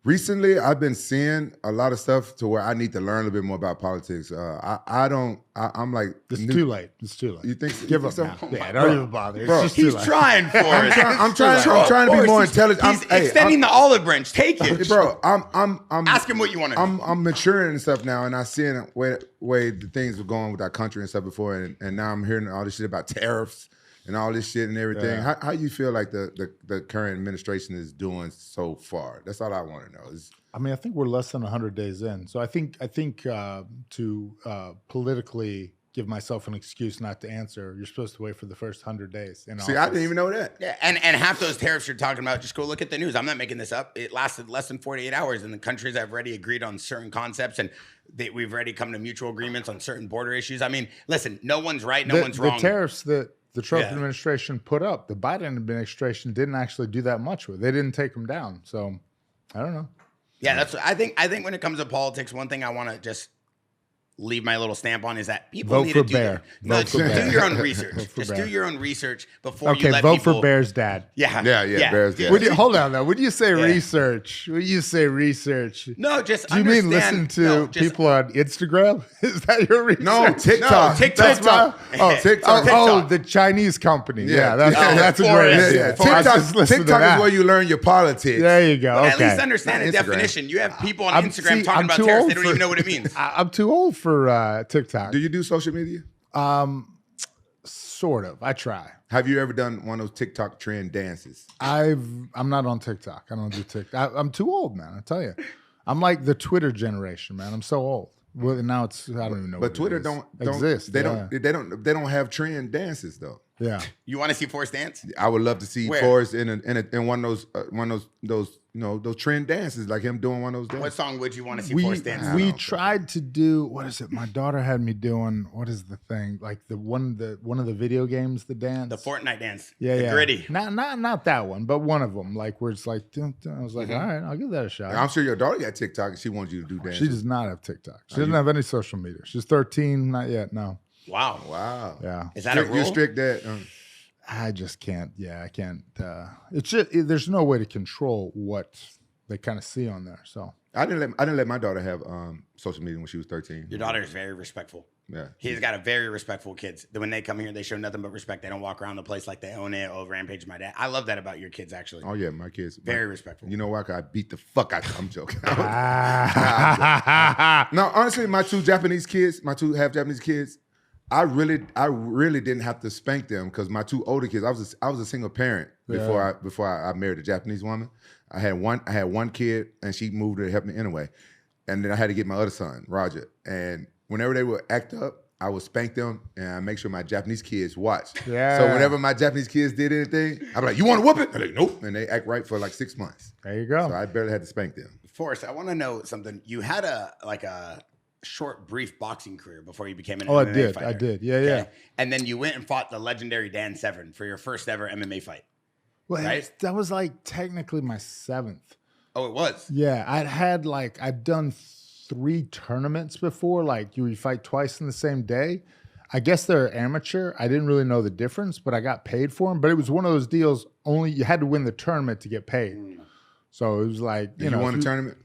recently, I've been seeing a lot of stuff to where I need to learn a little bit more about politics. I'm like, it's too late. It's too late. You think so? Give up now. Yeah, don't even bother. It's just he's trying for it. I'm trying to be more intelligent. He's extending the olive branch. Take it, bro. I'm ask him what you want to know. I'm maturing and stuff now, and I seen where the things were going with our country and stuff before, and now I'm hearing all this shit about tariffs and all this shit and everything. Yeah. How you feel like the current administration is doing so far? That's all I want to know. I mean, I think we're less than 100 days in. So I think to politically give myself an excuse not to answer, you're supposed to wait for the first 100 days. See, I didn't even know that. Yeah, and half those tariffs you're talking about, just go look at the news. I'm not making this up. It lasted less than 48 hours, and the countries have already agreed on certain concepts, and we've already come to mutual agreements on certain border issues. I mean, listen, no one's right, no one's wrong. The tariffs that the Trump administration put up, the Biden administration didn't actually do that much with. They didn't take them down. So I don't know. Yeah, that's. I think when it comes to politics, one thing I want to just leave my little stamp on is that people need to do your own research. Just do your own research before you let people. Vote for Bear's dad. Yeah. Bear's dad. Hold on, though. When you say research, No, just do you mean listen to people on Instagram? Is that your research? No, TikTok. TikTok. TikTok. Oh, the Chinese company. Yeah, that's a great idea. TikTok is where you learn your politics. There you go. But at least understand the definition. You have people on Instagram talking about tariffs. They don't even know what it means. I'm too old for TikTok. Do you do social media? Sort of. I try. Have you ever done one of those TikTok trend dances? I'm not on TikTok. I don't do TikTok. I'm too old, man. I tell you, I'm like the Twitter generation, man. I'm so old. Well, now I don't even know. But Twitter don't exist. They don't have trend dances though. Yeah. You want to see Forrest dance? I would love to see Forrest in one of those trend dances, like him doing one of those dances. What song would you want to see Forrest dance? We tried to do, what is it? My daughter had me doing, what is the thing? Like one of the video games, the dance. The Fortnite dance. Yeah, the gritty. Not that one, but one of them. Like where it's like, I was like, all right, I'll give that a shot. I'm sure your daughter got TikTok and she wants you to do dances. She does not have TikTok. She doesn't have any social media. She's 13, not yet, no. Wow. Yeah. Is that a rule? You strict that? I just can't. Yeah, I can't. It's just there's no way to control what they kind of see on there. So I didn't let my daughter have social media when she was 13. Your daughter is very respectful. Yeah, he's got a very respectful kids. When they come here, they show nothing but respect. They don't walk around the place like they own it. Oh, Rampage, my dad. I love that about your kids, actually. Oh yeah, my kids very respectful. You know why? 'Cause I beat the fuck out of them. I'm joking. No, honestly, my two half Japanese kids. I really didn't have to spank them because my two older kids. I was a single parent before I married a Japanese woman. I had one kid and she moved to help me anyway, and then I had to get my other son Roger. And whenever they would act up, I would spank them and I make sure my Japanese kids watched. Yeah. So whenever my Japanese kids did anything, I'd be like, "You want to whoop it?" They're like, "Nope," and they act right for like 6 months. There you go. So I barely had to spank them. Forrest, I want to know something. You had a short, brief boxing career before you became an MMA fighter. I did. Yeah. And then you went and fought the legendary Dan Severn for your first ever MMA fight. Well, right? That was like technically my 7th. Oh, it was? Yeah, I'd done 3 tournaments before. Like you fight twice in the same day. I guess they're amateur. I didn't really know the difference, but I got paid for them. But it was one of those deals. Only you had to win the tournament to get paid. So it was like you won the tournament.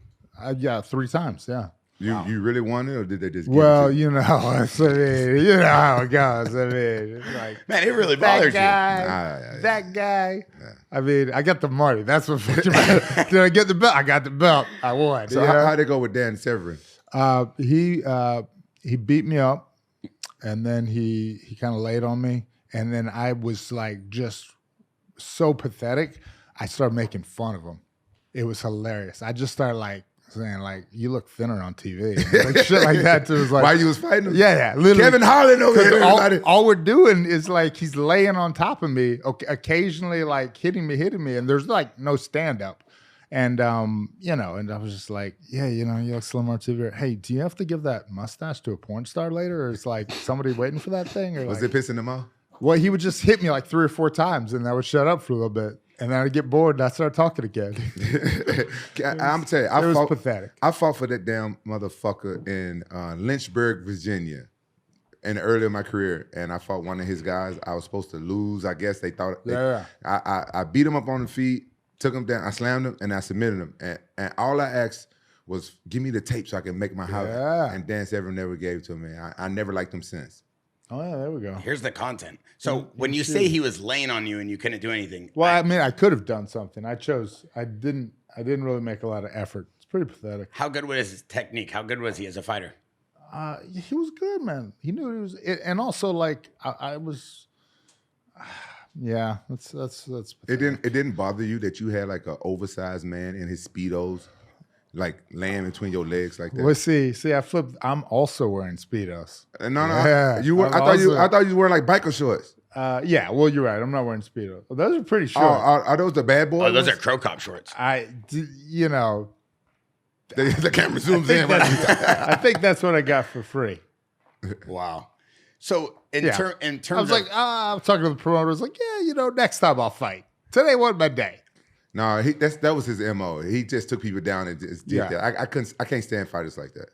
Yeah, 3 times. Yeah. You really won it, or did they just? Well, give it to you know, I mean, you know how it goes. I mean, it's like Man, it really bothers that guy. I mean, I got the money. That's what fucking matters. Did I get the belt? I got the belt. I won. So how'd it go with Dan Severn? He beat me up, and then he kind of laid on me, and then I was like just so pathetic. I started making fun of him. It was hilarious. I just started like saying like, "You look thinner on TV," like shit like that. Too. It was like, while you was fighting him? Yeah, literally. Kevin Holland over here. All we're doing is like he's laying on top of me, occasionally like hitting me, and there's like no stand up. And you know, and I was just like, yeah, you know, you look slimmer on TV. Hey, do you have to give that mustache to a porn star later, or is like somebody waiting for that thing? Or was like, it pissing him off? Well, he would just hit me like 3 or 4 times, and I would shut up for a little bit. And then I'd get bored and I'd start talking again. I'm telling you, it was pathetic. I fought for that damn motherfucker in Lynchburg, Virginia, in the early of my career. And I fought one of his guys. I was supposed to lose. I guess they thought. I beat him up on the feet, took him down. I slammed him and I submitted him. And all I asked was, give me the tape so I can make my highlight. And Dan Severn never gave it to me. I never liked him since. Oh, yeah, there we go. Here's the content. So when you say he was laying on you and you couldn't do anything. Well, I mean, I could have done something. I didn't really make a lot of effort. It's pretty pathetic. How good was his technique? How good was he as a fighter? He was good, man. He knew he was, and also like I was, yeah. That's. It didn't bother you that you had like an oversized man in his Speedos, like laying between your legs like that? Well, see, I flipped. I'm also wearing Speedos. No. Yeah, I thought you were wearing like biker shorts. Yeah, well, you're right. I'm not wearing Speedos. Well, those are pretty short. Are those the bad boys? Oh, those are Crow Cop shorts. You know. The camera zooms in. I think that's what I got for free. Wow. So in terms I was like, I was talking to the promoter. I was like, yeah, you know, next time I'll fight. Today wasn't my day. No, that was his MO. He just took people down and just did that. I can't stand fighters like that.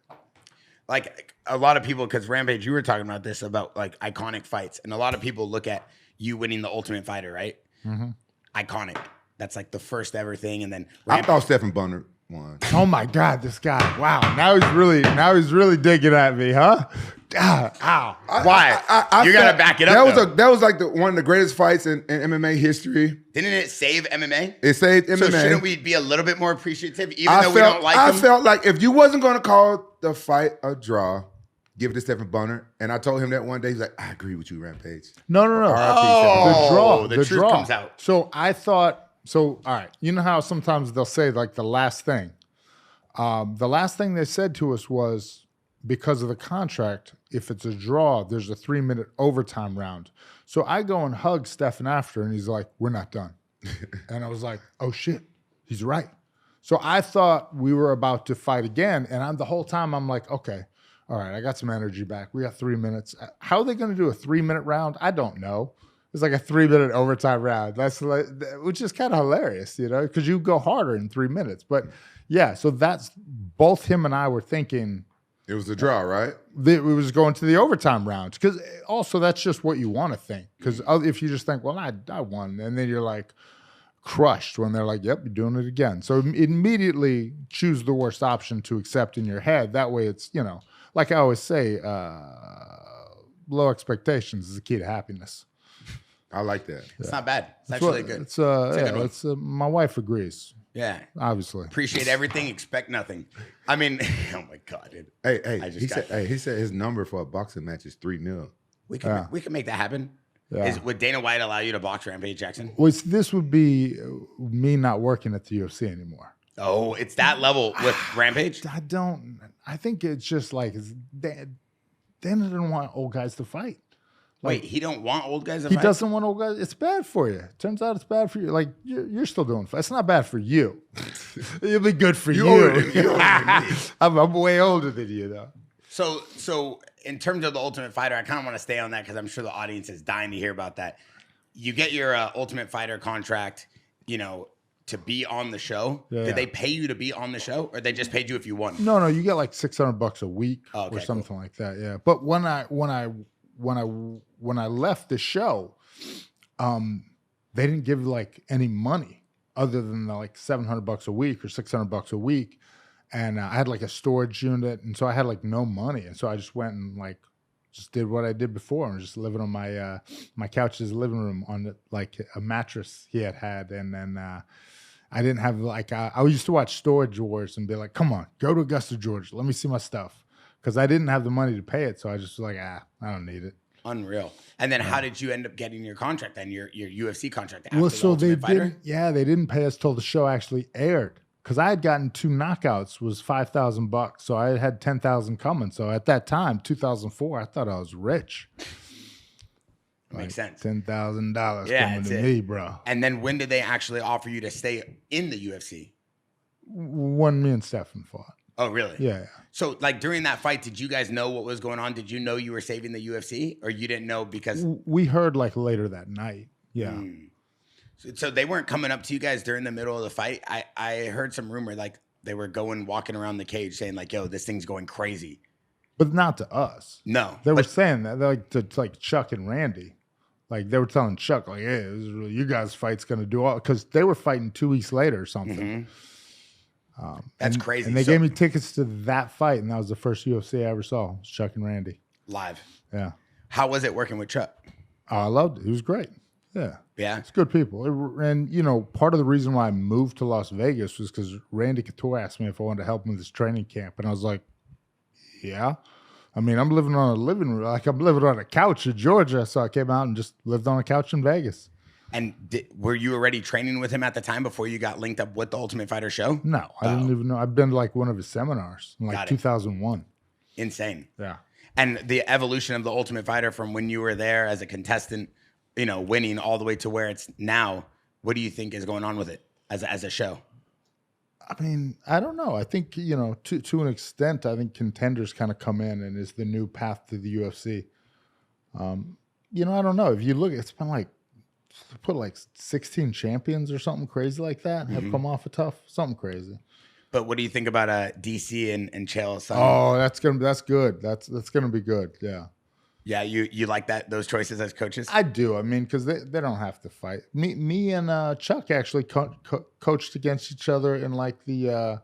Like a lot of people, because Rampage, you were talking about this, about like iconic fights, and a lot of people look at you winning the Ultimate Fighter, right? Mm-hmm. Iconic. That's like the first ever thing, and then I thought Stephen Bunner won. Oh my God, this guy! Wow, now he's really digging at me, huh? Ow! Why? You gotta back it up. That was like one of the greatest fights in MMA history. Didn't it save MMA? It saved MMA. So shouldn't we be a little bit more appreciative, even though we don't like him? I felt like if you wasn't gonna call the fight a draw, give it to Stephen Bunner. And I told him that one day. He's like, I agree with you, Rampage. No. Oh, the truth comes out. So I thought. So all right, you know how sometimes they'll say like the last thing. The last thing they said to us was, because of the contract, if it's a draw, there's a 3-minute overtime round. So I go and hug Stefan after, and he's like, we're not done. And I was like, oh shit, he's right. So I thought we were about to fight again. And the whole time I'm like, okay, all right, I got some energy back. We got 3 minutes. How are they going to do a 3-minute round? I don't know. It's like a 3-minute overtime round. Which is kind of hilarious, you know, because you go harder in 3 minutes. But yeah, so that's both him and I were thinking. It was a draw, right? It was going to the overtime round. Because also that's just what you want to think. Because if you just think, well, I won, and then you're like crushed when they're like, yep, you're doing it again. So immediately choose the worst option to accept in your head. That way it's, you know, like I always say, low expectations is the key to happiness. I like that. It's not bad. It's actually good. It's my wife agrees. Yeah. Obviously. Appreciate everything, expect nothing. I mean, oh my God, dude. He said his number for a boxing match is $3 million. We can make that happen. Yeah. Would Dana White allow you to box Rampage Jaxxon? Well, this would be me not working at the UFC anymore. Oh, it's that level with Rampage? I think it's just like, Dana didn't want old guys to fight. Wait, he don't want old guys to fight? He doesn't want old guys. It's bad for you. Turns out it's bad for you. Like, you're still doing fine. It's not bad for you. It'll be good for you. I'm way older than you, though. So in terms of the Ultimate Fighter, I kind of want to stay on that because I'm sure the audience is dying to hear about that. You get your Ultimate Fighter contract, you know, to be on the show. Yeah. Did they pay you to be on the show, or they just paid you if you won? No, you get like $600 a week or something like that. Yeah, but when I left the show, they didn't give like any money other than like $700 a week or $600 a week, And I had like a storage unit, and so I had like no money, and so I just went and like just did what I did before, and just living on my my couch's living room on like a mattress he had, and then I didn't have like I used to watch Storage Wars and be like, come on, go to Augusta, Georgia, let me see my stuff, because I didn't have the money to pay it, so I just was like, I don't need it. Unreal. And then how did you end up getting your contract then, your UFC contract? Well, so they didn't pay us till the show actually aired. Because I had gotten 2 knockouts, was $5,000, so I had 10,000 coming. So at that time, 2004, I thought I was rich. Makes sense. $10,000 coming to me, bro. And then when did they actually offer you to stay in the UFC? When me and Stefan fought. Oh, really? Yeah. So, like during that fight, did you guys know what was going on? Did you know you were saving the UFC, or you didn't know because we heard like later that night? Yeah. So they weren't coming up to you guys during the middle of the fight. I heard some rumor like they were walking around the cage saying like, "Yo, this thing's going crazy," but not to us. No, they were saying that like to like Chuck and Randy, like they were telling Chuck like, "Hey, this is really, you guys' fight's gonna do all," because they were fighting 2 weeks later or something. That's crazy. And they gave me tickets to that fight, and that was the first UFC I ever saw. It was Chuck and Randy live. Yeah. How was it working with Chuck? Oh, I loved it. He was great. Yeah. Yeah. It's good people. And, you know, part of the reason why I moved to Las Vegas was because Randy Couture asked me if I wanted to help him with his training camp. And I was like, yeah. I mean, I'm living on a couch in Georgia. So I came out and just lived on a couch in Vegas. And were you already training with him at the time before you got linked up with the Ultimate Fighter show? No, I didn't even know. I've been to like one of his seminars in like 2001. Insane. Yeah. And the evolution of the Ultimate Fighter from when you were there as a contestant, you know, winning all the way to where it's now, what do you think is going on with it as a show? I mean, I don't know. I think, you know, to an extent, I think contenders kind of come in and is the new path to the UFC. You know, I don't know. If you look, it's been like, put like 16 champions or something crazy like that have come off a tough, something crazy. But what do you think about DC and Chael Sonnen? Oh, that's good. That's gonna be good. Yeah. Yeah, you like those choices as coaches? I do. I mean, because they don't have to fight. Me and Chuck actually coached against each other in like the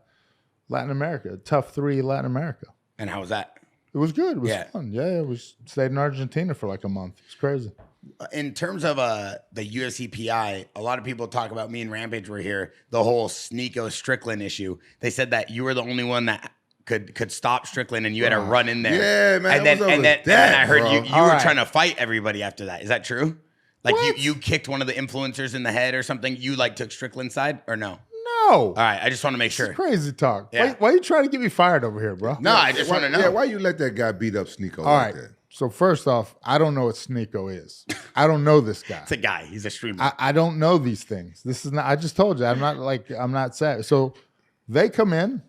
Latin America, Tough 3 Latin America. And how was that? It was good. It was fun. Yeah, it was. Stayed in Argentina for like a month. It's crazy. In terms of the UFC PI, a lot of people talk about, me and Rampage were here, the whole Sneeko Strickland issue. They said that you were the only one that could stop Strickland, and you had to run in there. Yeah, man. And then I heard you were right. trying to fight everybody after that. Is that true? Like What? you kicked one of the influencers in the head or something? You like took Strickland's side or no? No. All right, I just want to make sure. It's crazy talk. Yeah. Why are you trying to get me fired over here, bro? No, I just want to know. Yeah, why you let that guy beat up Sneeko All like right. that? So first off, I don't know what Sneeko is. I don't know this guy. It's a guy. He's a streamer. I don't know these things. This is not. I just told you. I'm not sad. So they come in,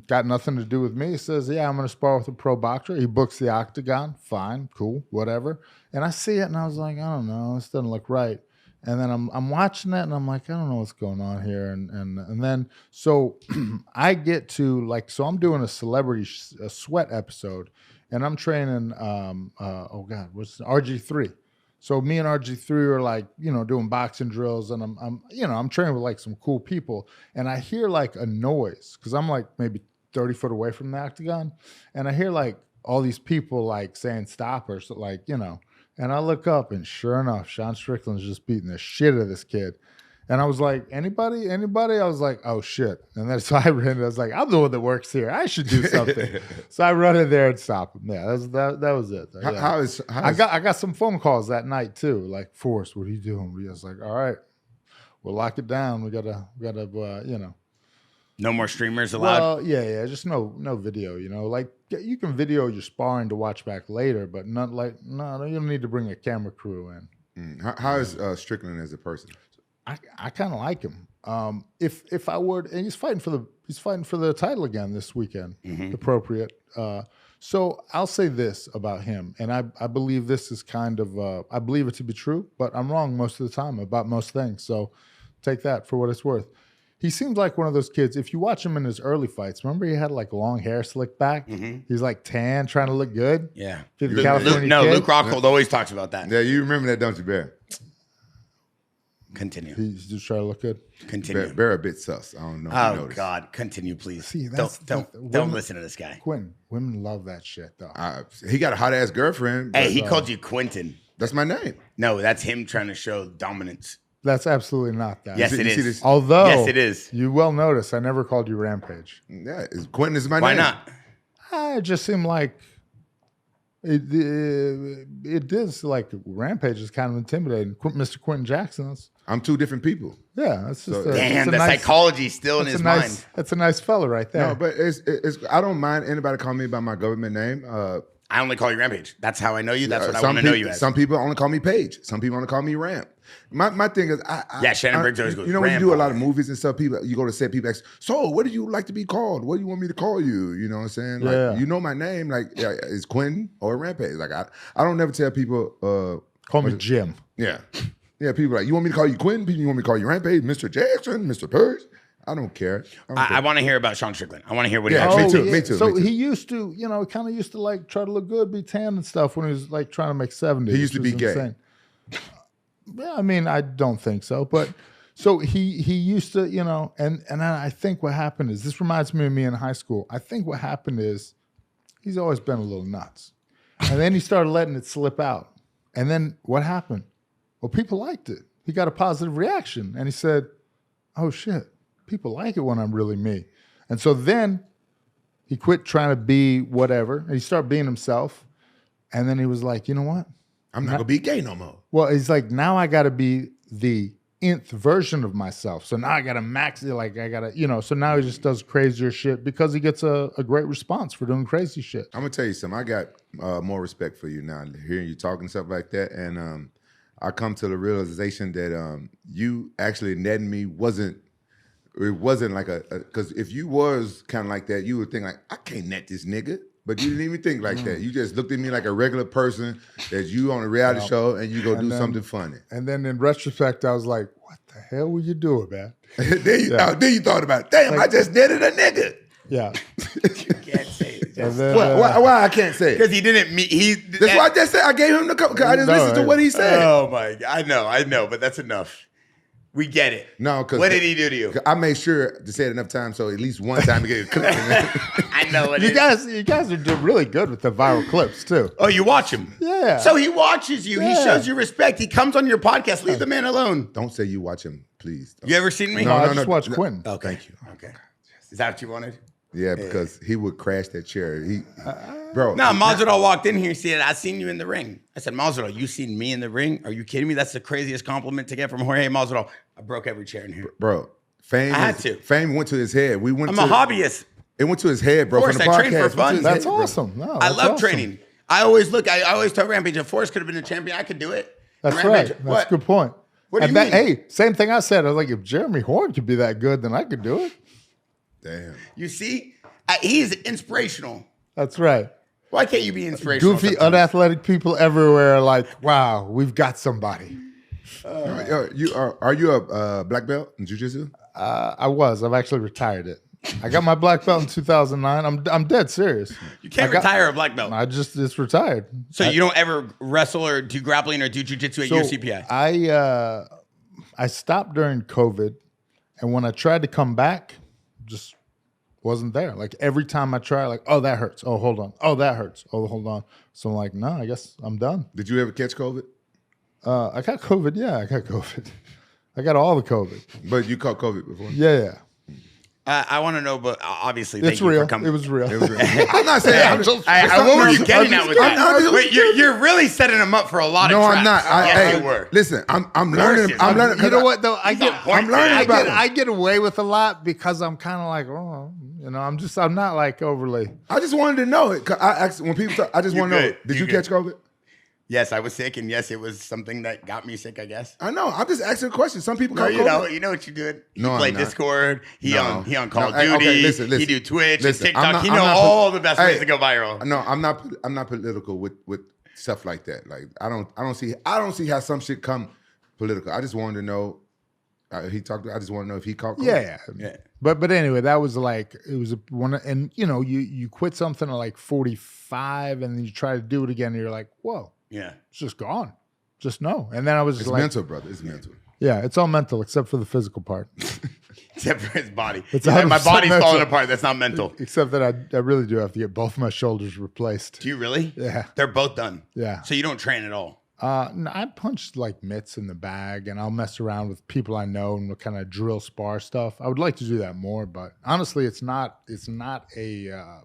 got nothing to do with me. He says, "Yeah, I'm going to spar with a pro boxer." He books the octagon. Fine, cool, whatever. And I see it, and I was like, I don't know. This doesn't look right. And then I'm watching it, and I'm like, I don't know what's going on here. And then so I get to like, so I'm doing a celebrity sweat episode. And I'm training, what's RG3? So me and RG3 are like, you know, doing boxing drills, and I'm training with like some cool people, and I hear like a noise because I'm like maybe 30 foot away from the octagon, and I hear like all these people like saying stop or so, like, you know, and I look up, and sure enough, Sean Strickland's just beating the shit out of this kid. And I was like, anybody? I was like, oh, shit. And then so I ran, I was like, I'm the one that works here. I should do something. So I run in there and stop him. Yeah, that was it. Yeah. I got some phone calls that night, too. Like, Forrest, what are you doing? I was like, all right, we'll lock it down. We gotta, you know. No more streamers allowed? Well, yeah, just no video, you know. Like, you can video your sparring to watch back later, but not like, no, you don't need to bring a camera crew in. How is Strickland as a person? I kind of like him. If I were, and he's fighting for the title again this weekend. Appropriate. So I'll say this about him, and I believe this is kind of I believe it to be true, but I'm wrong most of the time about most things. So take that for what it's worth. He seems like one of those kids. If you watch him in his early fights, remember he had like long hair slicked back. He's like tan, trying to look good. Yeah. Luke Rockhold always talks about that. Yeah, you remember that, don't you, Bear? Continue. He's just trying to look good. Continue. Bear a bit sus. I don't know. If you Oh noticed. God, continue, please. See, Don't listen to this guy. Quinn, women love that shit, though. He got a hot ass girlfriend. Hey, he called you Quentin. That's my name. No, that's him trying to show dominance. That's absolutely not that. Yes, it You see is. this? Although, Yes, it is. You will notice I never called you Rampage. Yeah, Quentin is my Why name. not? It just seemed like it is like Rampage is kind of intimidating. Mr. Quentin Jaxxon. I'm two different people. Yeah, that's just Damn, the psychology still in his mind. That's a nice fella right there. No, but it's I don't mind anybody calling me by my government name. I only call you Rampage. That's how I know you. That's what I want to know you as. Some people only call me Paige. Some people only call me Ramp. My thing is, Shannon Briggs always goes, you know, when you do a Ramp. lot of movies and stuff, people, you go to set, people ask, so what do you like to be called? What do you want me to call you? You know what I'm saying? Like, Yeah. you know my name, like, it's Quentin or Rampage. Like, I don't never tell people, Call me Jim. yeah. Yeah, people like, you want me to call you Quentin? You want me to call you Rampage? Mr. Jackson? Mr. Purse? I don't care. I want to hear about Sean Strickland. I want to hear what he Yeah, actually me too. So he used to, kind of used to like try to look good, be tan and stuff when he was like trying to make 70s. He used to be gay. Insane. Yeah, I mean, I don't think so, but so he used to, and I think what happened is, this reminds me of me in high school. I think what happened is he's always been a little nuts. And then he started letting it slip out. And then what happened? Well, people liked it. He got a positive reaction. And he said, oh shit, people like it when I'm really me. And so then he quit trying to be whatever. And he started being himself. And then he was like, you know what? I'm not going to be gay no more. Well, he's like, now I got to be the nth version of myself. So now I got to max it. Like I got to, so now he just does crazier shit because he gets a great response for doing crazy shit. I'm going to tell you something. I got more respect for you now, hearing you talking stuff like that. And I come to the realization that you actually netting me wasn't like because if you was kind of like that, you would think like, I can't net this nigga. But you didn't even think like that. You just looked at me like a regular person that you on a reality show and you go do something funny. And then in retrospect, I was like, what the hell were you doing, man? then you thought about it. Damn, I just netted a nigga. Yeah. You can't say it. Then, why I can't say it? Because he didn't meet. That's why I just said I gave him the couple. I just listened to what he said. Oh my God. I know, but that's enough. We get it. No, because what did he do to you? I made sure to say it enough times so at least one time to get a clip. I know it. You guys are doing really good with the viral clips too. Oh, you watch him? Yeah. So he watches you. Yeah. He shows you respect. He comes on your podcast. Leave the man alone. Don't say you watch him, please. You ever seen me? No, I just watched Quentin. Oh, thank you. Okay. Is that what you wanted? Yeah, because he would crash that chair. Bro. No, Masvidal walked in here and said, I seen you in the ring. I said, Masvidal, you seen me in the ring? Are you kidding me? That's the craziest compliment to get from Jorge Masvidal. I broke every chair in here. Bro, Fame went to his head. I'm a hobbyist. It went to his head, bro. Forrest, from the I podcast. train for fun. That's awesome. No, I love awesome. training. I always tell Rampage, if Forrest could have been a champion, I could do it. That's Rampage, right. That's a good point. What do you mean? Hey, same thing I said. I was like, if Jeremy Horn could be that good, then I could do it. Damn. You see? He's inspirational. That's right. Why can't you be inspirational? Goofy, sometimes? unathletic people everywhere are like, wow, we've got somebody. Are you a black belt in jiu-jitsu? I've actually retired it. I got my black belt in 2009. I'm dead serious. You can't retire a black belt. It's retired. So you don't ever wrestle or do grappling or do jiu-jitsu at UFC PI? I stopped during COVID, and when I tried to come back, just wasn't there. Like every time I try, like, oh, that hurts. Oh, hold on. Oh, that hurts. Oh, hold on. So I'm like, no, I guess I'm done. Did you ever catch COVID? I got COVID. Yeah, I got COVID. I got all the COVID. But you caught COVID before? Yeah. I want to know, but obviously, It's thank you real. for coming. It was real. I'm not saying. What were you getting at with that? Wait, you're really setting him up for a lot of traps. I'm not. Yes, you were. Listen, I'm learning. I'm learning. You know what though? I'm learning about it. I get away with a lot because I'm kind of like, I'm not like overly. I just wanted to know it. 'Cause I asked when people talk, I just want to know. Did you catch COVID? Yes, I was sick, and yes, it was something that got me sick, I guess. I know. I'm just asking a question. Some people No, caught COVID. you know what you did. He No, played I'm not. Discord. He on Call of Duty. Okay, listen. He do Twitch, Listen, TikTok. I'm not- He I'm know not all the best ways to go viral. No, I'm not political with stuff like that. Like I don't see how some shit come political. I just wanted to know. I just want to know if he caught COVID. Yeah. But anyway, that was like, it was one, and you quit something at like 45, and then you try to do it again, and you're like, whoa. Yeah. It's just gone. Just no. And then I was It's like, mental, brother. It's mental. Yeah, it's all mental except for the physical part. Except for his body. It's He's like, my 100% body's mental. falling apart. That's not mental. Except that I really do have to get both my shoulders replaced. Do you really? Yeah. They're both done. Yeah. So you don't train at all. No, I punch like mitts in the bag, and I'll mess around with people I know and kind of drill spar stuff. I would like to do that more, but honestly, it's not a.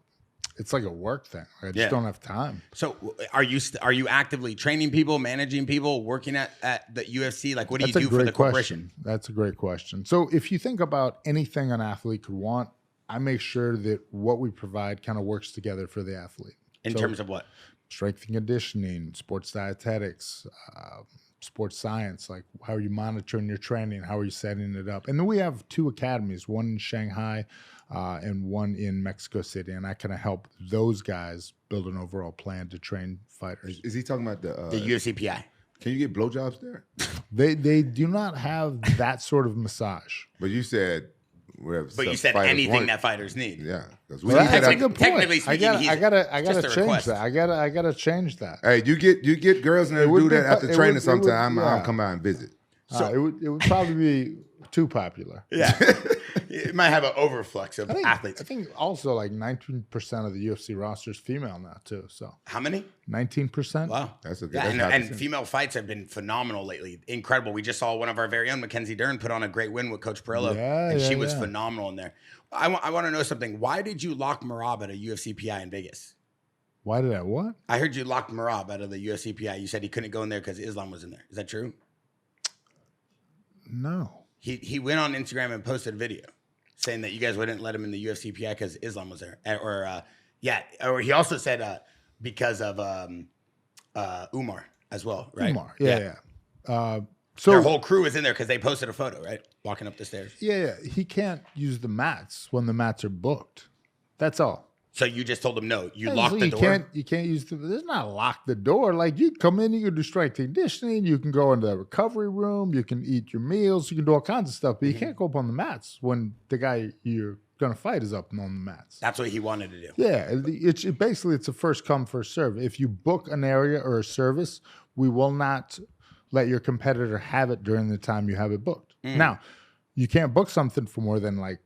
It's like a work thing. I just don't have time. So are you actively training people, managing people, working at the UFC? Like, what do you do for the corporation? That's a great question. So if you think about anything an athlete could want, I make sure that what we provide kind of works together for the athlete. In terms of what? Strength and conditioning, sports dietetics, sports science, like how are you monitoring your training, how are you setting it up? And then we have 2 academies, one in Shanghai and one in Mexico City, and I kind of help those guys build an overall plan to train fighters. Is he talking about the UFC PI? Can you get blowjobs there? They do not have that sort of massage. But you said But you said anything that fighters need. Yeah, because Well, that's a good point. Technically speaking, I gotta just a change request. that. I gotta change that. Hey, you get girls in there to would do be that po- after it training would- it sometime. would- I'll yeah. come out and visit. It would probably be too popular. Yeah. It might have an overflux of athletes. I think also like 19% of the UFC roster is female now too. So How many? 19%. Wow. That's a good. Yeah, that's and, high and percent. female fights have been phenomenal lately. Incredible. We just saw one of our very own, Mackenzie Dern, put on a great win with Coach Perillo, and she was phenomenal in there. I want to know something. Why did you lock Marab at a UFC PI in Vegas? Why did I what? I heard you locked Marab out of the UFC PI. You said he couldn't go in there because Islam was in there. Is that true? No. He went on Instagram and posted a video saying that you guys wouldn't let him in the UFC PI because Islam was there. Or he also said because of Umar as well, right? Umar. Yeah. So their whole crew was in there because they posted a photo, right? Walking up the stairs. Yeah. He can't use the mats when the mats are booked. That's all. So you just told them no. You Yeah, locked so the door. You can't use the. There's not lock the door. Like you come in, you can do strength conditioning. You can go into the recovery room. You can eat your meals. You can do all kinds of stuff. But you can't go up on the mats when the guy you're gonna fight is up on the mats. That's what he wanted to do. Yeah, it's basically it's a first come first serve. If you book an area or a service, we will not let your competitor have it during the time you have it booked. Now, you can't book something for more than like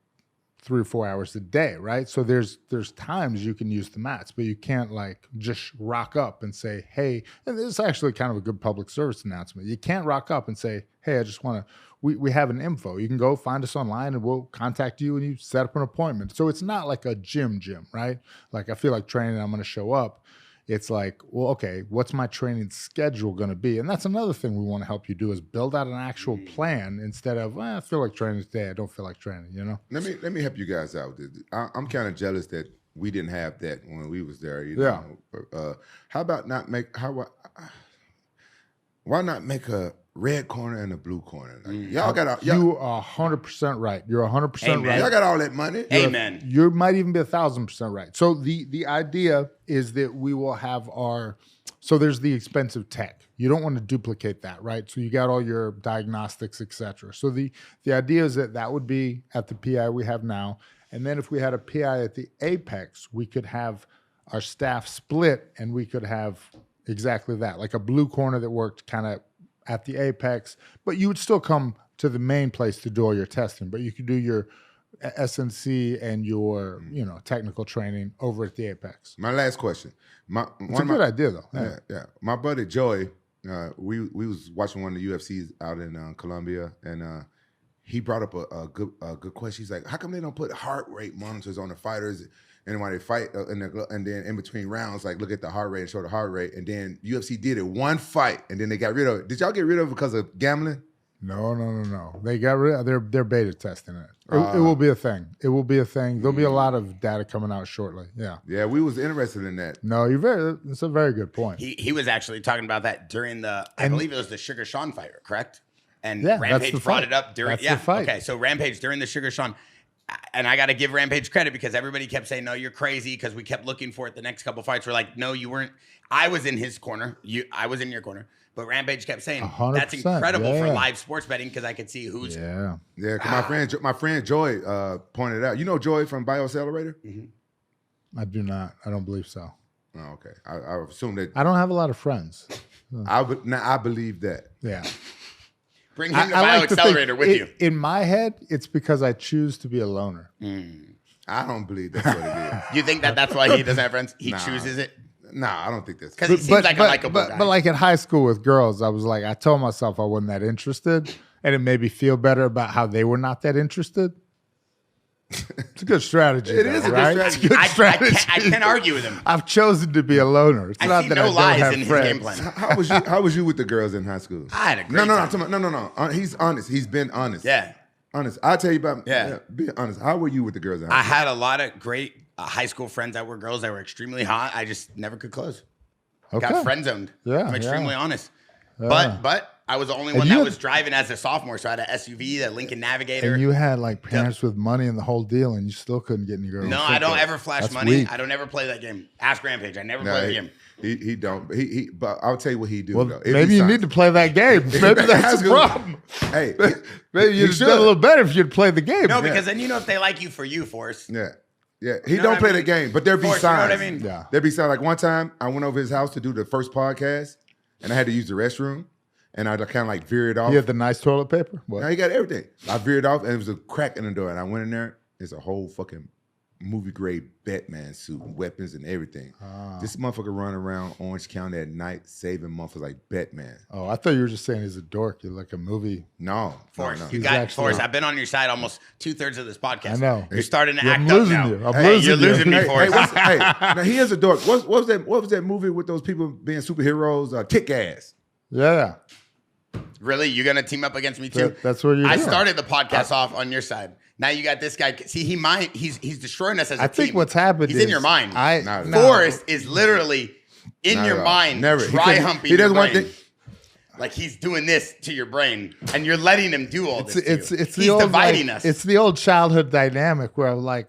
3 or 4 hours a day, right? So there's times you can use the mats, but you can't like just rock up and say, hey, and this is actually kind of a good public service announcement. You can't rock up and say, hey, I just want to, we have an info. You can go find us online and we'll contact you and you set up an appointment. So it's not like a gym, right? Like I feel like training, I'm going to show up. It's like, well, okay, what's my training schedule going to be? And that's another thing we want to help you do is build out an actual plan instead of, I feel like training today. I don't feel like training, you know? Let me help you guys out. I'm kind of jealous that we didn't have that when we was there. You Yeah. know? How about why not make a red corner and a blue corner? Like, y'all got You are 100% right. You're 100% Amen. right. y'all got all that money. Amen. You might even be 1,000% right. So the idea is that we will have so there's the expensive tech. You don't want to duplicate that, right? So you got all your diagnostics, et cetera. So the idea is that would be at the PI we have now. And then if we had a PI at the Apex, we could have our staff split and we could have exactly that, like a blue corner that worked kind of at the Apex, but you would still come to the main place to do all your testing, but you could do your SNC and your, technical training over at the Apex. My last question. It's a good idea though. Yeah. My buddy Joey, we was watching one of the UFCs out in Colombia, and he brought up a good question. He's like, how come they don't put heart rate monitors on the fighters? And when they fight, and then in between rounds, like look at the heart rate and show the heart rate. And then UFC did it one fight, and then they got rid of it. Did y'all get rid of it because of gambling? No. They got rid of they're beta testing it. It will be a thing. It will be a thing. There'll be a lot of data coming out shortly. Yeah. Yeah, we was interested in that. No, it's a very good point. He was actually talking about that during I believe it was the Sugar Sean fight, correct? And Yeah, that's Rampage the brought fight. it up during That's the fight. Okay, so Rampage during the Sugar Sean, and I got to give Rampage credit because everybody kept saying, no, you're crazy, because we kept looking for it the next couple fights. We're like, no, you weren't. I was in his corner. I was in your corner. But Rampage kept saying, 100%, that's incredible for yeah. live sports betting because I could see who's. Yeah. Yeah, 'cause my friend Joy pointed out. You know Joy from BioAccelerator? I do not. I don't believe so. Oh, okay. I assume that. I don't have a lot of friends. I believe that. Yeah. Bring him to Bio Accelerator with you. In my head, it's because I choose to be a loner. I don't believe that's what it is. You think that's why he doesn't have friends? He chooses it? Nah, I don't think that's because he seems like a likable guy. But like in high school with girls, I was like, I told myself I wasn't that interested, and it made me feel better about how they were not that interested. It's a good strategy. It is a good strategy. I can't argue with him. I've chosen to be a loner. It's not that I don't have friends. His game plan. How was you with the girls in high school? I had a great time. No. He's honest. He's been honest. Yeah. Honest. I'll tell you about. Yeah. Be honest. How were you with the girls in high school? I had a lot of great high school friends that were girls that were extremely hot. I just never could close. Okay. Got friend zoned. Yeah. I'm extremely honest. But I was the only one that was driving as a sophomore, so I had an SUV, a Lincoln Navigator. And you had like parents with money and the whole deal, and you still couldn't get any girls. No, I don't ever flash money. Weak. I don't ever play that game. Ask Rampage. I never play the game. He don't. But I'll tell you what he do. Well, though. Maybe you need to play that game. Maybe that's the problem. Hey, maybe you'd done a little better if you'd played the game. No, because then you know if they like you for you, Forrest. Yeah. He don't play the game, but there be signs. You know what I mean? Yeah. There be signs. Like one time, I went over his house to do the first podcast, and I had to use the restroom. And I kind of like veered off. You had the nice toilet paper? What? No, he got everything. I veered off, and there was a crack in the door. And I went in there. It's a whole fucking movie-grade Batman suit and weapons and everything. This motherfucker running around Orange County at night saving motherfuckers like Batman. Oh, I thought you were just saying he's a dork. You're like a movie. No. Forrest, Forrest, I've been on your side almost 2/3 of this podcast. I know. You're starting to act up now. You're losing me, Forrest. Now he is a dork. What was that movie with those people being superheroes? Kick-Ass. Yeah. Really? You're going to team up against me too? That's what you're doing. I started the podcast off on your side. Now you got this guy. See, he's destroying us as a team. I think what's happened He's in your mind. Forrest is literally in your mind, dry humping your brain. Like he's doing this to your brain, and you're letting him do all this. He's dividing us. It's the old childhood dynamic where I'm like,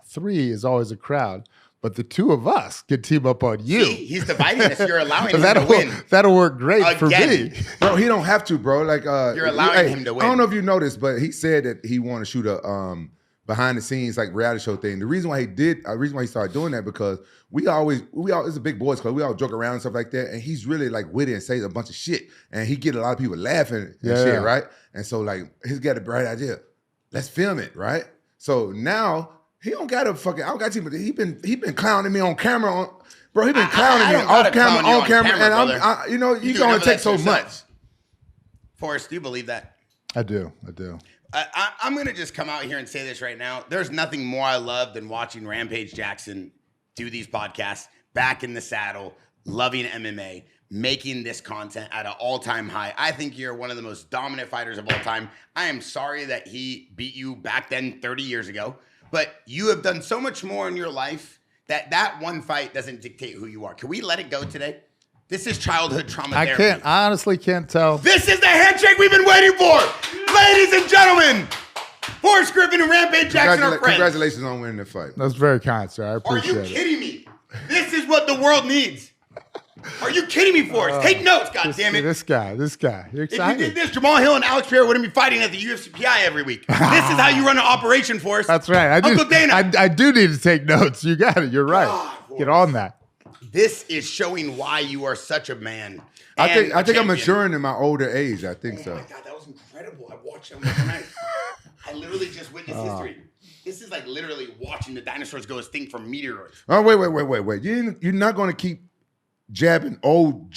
3 is always a crowd. But the two of us could team up on you. See, he's dividing us. You're allowing him to win. That'll work great for me. Bro, he don't have to, bro. Like you're allowing him to win. I don't know if you noticed, but he said that he wanted to shoot a behind the scenes like reality show thing. The reason why he started doing that because we all it's a big boys club. We all joke around and stuff like that. And he's really like witty and says a bunch of shit. And he get a lot of people laughing and shit, right? And so like he's got a bright idea. Let's film it, right? So now he don't got a fucking. I don't got to. He been clowning me on camera. Bro, he been clowning me off camera, on camera, and you can only take so much. Forrest, do you believe that? I do. I'm gonna just come out here and say this right now. There's nothing more I love than watching Rampage Jaxxon do these podcasts, back in the saddle, loving MMA, making this content at an all-time high. I think you're one of the most dominant fighters of all time. I am sorry that he beat you back then 30 years ago. But you have done so much more in your life that one fight doesn't dictate who you are. Can we let it go today? This is childhood trauma therapy. I honestly can't tell. This is the handshake we've been waiting for. Ladies and gentlemen, Forrest, Griffin, and Rampage Jaxxon are friends. Congratulations on winning the fight. That's very kind, sir. I appreciate it. Are you kidding me? This is what the world needs. Are you kidding me, Forrest? Take notes, goddammit. This guy. You're excited. If you did this, Jamal Hill and Alex Pierre wouldn't be fighting at the UFC PI every week. This is how you run an operation, Forrest. That's right. Uncle Dana. I do need to take notes. You got it. You're right. God, get on that. This is showing why you are such a man. I think I'm maturing in my older age. I think so. Oh my God, that was incredible. I watched that one tonight. I literally just witnessed history. This is like literally watching the dinosaurs go extinct from meteoroids. Oh, wait. You're not going to keep jabbing old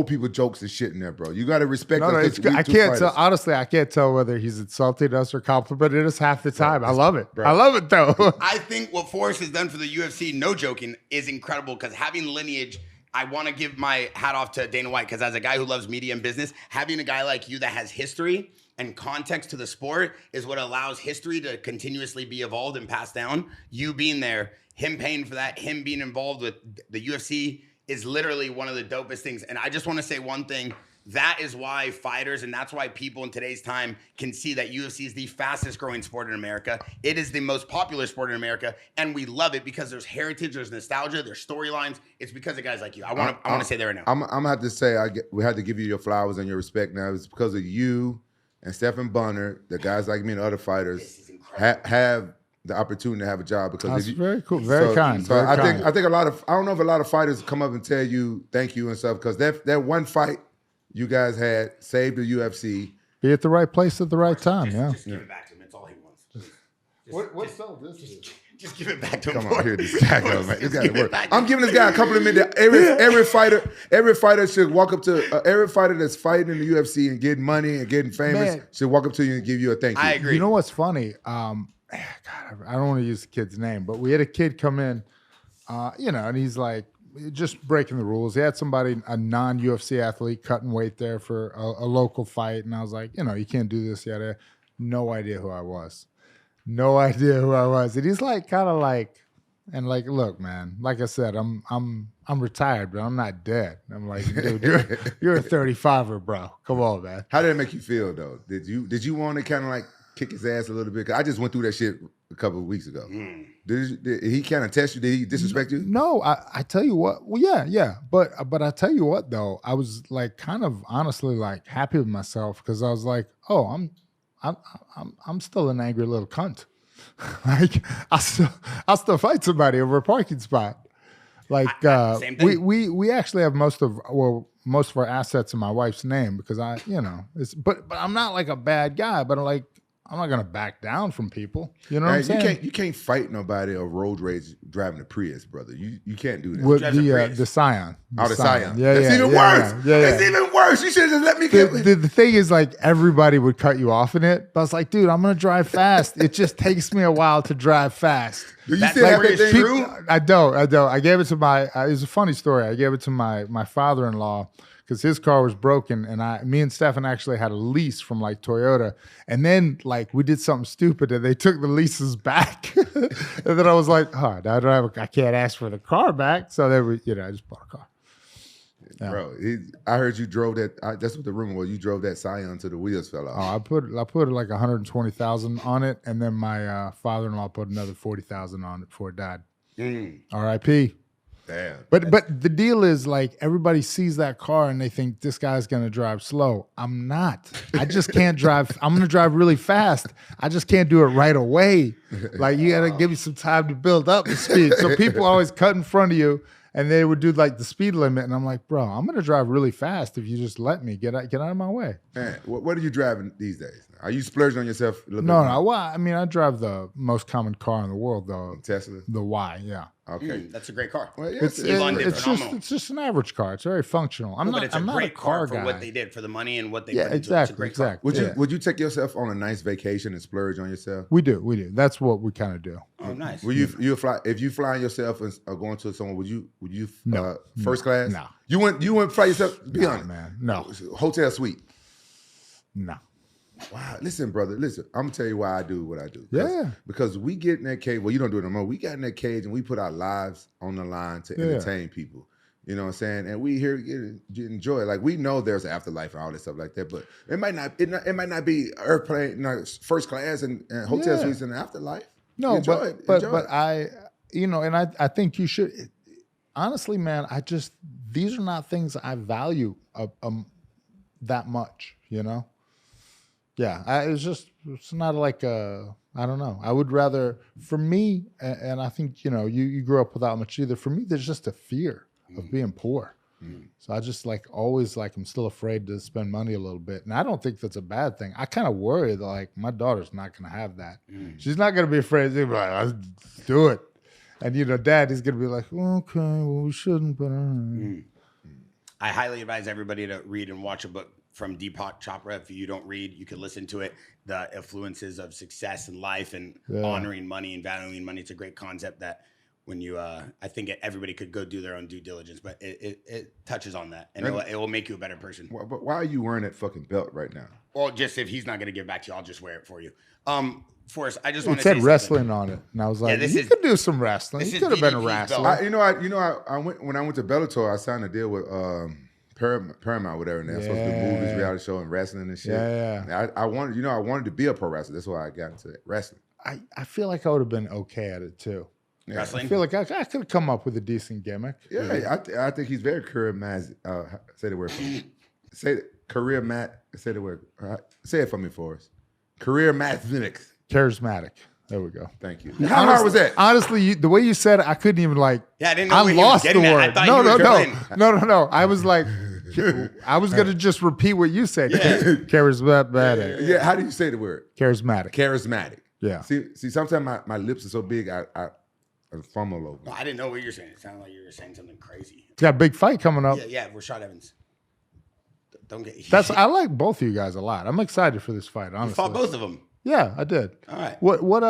people jokes and shit in there, bro. You got to respect us. It's good. I can't tell. Honestly, I can't tell whether he's insulting us or complimenting us half the time. I love it. Bro. I love it, though. I think what Forrest has done for the UFC, no joking, is incredible because having lineage, I want to give my hat off to Dana White because as a guy who loves media and business, having a guy like you that has history and context to the sport is what allows history to continuously be evolved and passed down. You being there, him paying for that, him being involved with the UFC is literally one of the dopest things. And I just want to say one thing. That is why fighters, and that's why people in today's time can see that UFC is the fastest growing sport in America. It is the most popular sport in America, and we love it because there's heritage, there's nostalgia, there's storylines. It's because of guys like you. I want to say that right now. I'm gonna have to say we had to give you your flowers and your respect now. It's because of you and Stephen Bunner, the guys like me and other fighters have the opportunity to have a job because that's very cool, very kind. So I think I don't know if a lot of fighters come up and tell you thank you and stuff because that one fight you guys had saved the UFC Be at the right place at the right time. Just give it back to him. That's all he wants. What's all this? Just give it back to him. Come on, here this guy goes, man. This guy work. I'm giving this guy a compliment. That every fighter should walk up to every fighter that's fighting in the UFC and getting money and getting famous should walk up to you and give you a thank you. I agree. You know what's funny? God, I don't want to use the kid's name, but we had a kid come in, and he's like just breaking the rules. He had somebody, a non-UFC athlete, cutting weight there for a local fight, and I was like, you can't do this yet. No idea who I was. No idea who I was. And he's like, kind of like, and like, look, man, like I said, I'm retired, but I'm not dead. I'm like, dude, you're a 35er, bro. Come on, man. How did it make you feel though? Did you want to kind of like kick his ass a little bit? 'Cause I just went through that shit a couple of weeks ago. Did he kind of test you? Did he disrespect you? No, I tell you what. Well, yeah. But I tell you what though, I was like kind of honestly like happy with myself because I was like, oh, I'm still an angry little cunt. Like I'll still fight somebody over a parking spot. Like same thing. we actually have most of our assets in my wife's name because but I'm not like a bad guy, but I'm not gonna back down from people. You know what I'm saying? You can't fight nobody or road rage driving a Prius, brother. You can't do that. With the Scion. The Scion. Yeah, That's even worse. Yeah. That's even worse. You should have just let me get the thing is, like, everybody would cut you off in it. But I was like, dude, I'm gonna drive fast. It just takes me a while to drive fast. Do you still have that thing true? I don't. I gave it to my. It was a funny story. I gave it to my father-in-law because his car was broken, and me and Stefan actually had a lease from like Toyota, and then like we did something stupid, and they took the leases back, and then I was like, oh, I can't ask for the car back, so then I just bought a car. Yeah. Bro, I heard you drove that. That's what the rumor was. You drove that Scion until the wheels fell off. Oh, I put like 120,000 on it, and then my father-in-law put another 40,000 on it before it died. R.I.P. Damn. But the deal is like everybody sees that car and they think this guy's gonna drive slow. I'm not. I just can't drive. I'm gonna drive really fast. I just can't do it right away. Like you gotta give me some time to build up the speed. So people always cut in front of you and they would do like the speed limit. And I'm like, bro, I'm gonna drive really fast if you just let me get out of my way. Man, what are you driving these days? Are you splurging on yourself a little bit? No. Well, I mean, I drive the most common car in the world, though. Tesla? The Y, yeah. Okay. That's a great car. Well, yeah, it's just an average car. It's very functional. I'm not a car guy. For what they did, for the money and what they put into it. It's a great car. Would you take yourself on a nice vacation and splurge on yourself? We do. That's what we kind of do. Oh, nice. Will you fly if you fly yourself or going to someone? Would you first class? No. You wouldn't fly yourself? Be honest, man. No. Hotel suite? No. Wow, listen, brother. Listen, I'm gonna tell you why I do what I do. Yeah. Because we get in that cage. Well, you don't do it no more. We got in that cage and we put our lives on the line to entertain people. You know what I'm saying? And we here enjoy. Like we know there's an afterlife and all this stuff like that, but it might not be airplane, first class and hotel suites in the afterlife. No, but I, and I think you should. Honestly, man, these are not things I value that much. Yeah, it's not like I don't know. I would rather, for me, and I think, you grew up without much either. For me, there's just a fear of being poor. So I just always I'm still afraid to spend money a little bit. And I don't think that's a bad thing. I kind of worry that my daughter's not going to have that. She's not going to be afraid. She'll be like, let's do it. And, Dad is going to be like, okay, well, we shouldn't, but I highly advise everybody to read and watch a book from Deepak Chopra. If you don't read, you can listen to it. The influences of success in life and honoring money and valuing money. It's a great concept that when you, I think everybody could go do their own due diligence, but it touches on that and it will make you a better person. But why are you wearing that fucking belt right now? Well, just if he's not going to give back to you, I'll just wear it for you. Forrest, I just want to say say wrestling on it, and I was like, you could do some wrestling. You could have been a wrestler. I went when I went to Bellator. I signed a deal with Paramount, whatever. And they're supposed to do movies, reality show, and wrestling and shit. Yeah. I wanted to be a pro wrestler. That's why I got into wrestling. I feel like I would have been okay at it too. Yeah. Wrestling. I feel like I could have come up with a decent gimmick. Yeah. I think he's very charismatic. Say the word for me. Say the word. Say it for me, Forrest. Charismatic. There we go. Thank you. How hard was that? Honestly, the way you said it, I couldn't even Yeah, I didn't know I where lost he was the getting word. at. I thought No. I was like, I was going to just repeat what you said. Charismatic. Yeah, how do you say the word? Charismatic. Charismatic. Yeah. See, sometimes my lips are so big, I fumble over. No, I didn't know what you're saying. It sounded like you were saying something crazy. It's got a big fight coming up. Yeah, Rashad Evans. Don't get. I like both of you guys a lot. I'm excited for this fight, honestly. You fought both of them. Yeah, I did. All right. What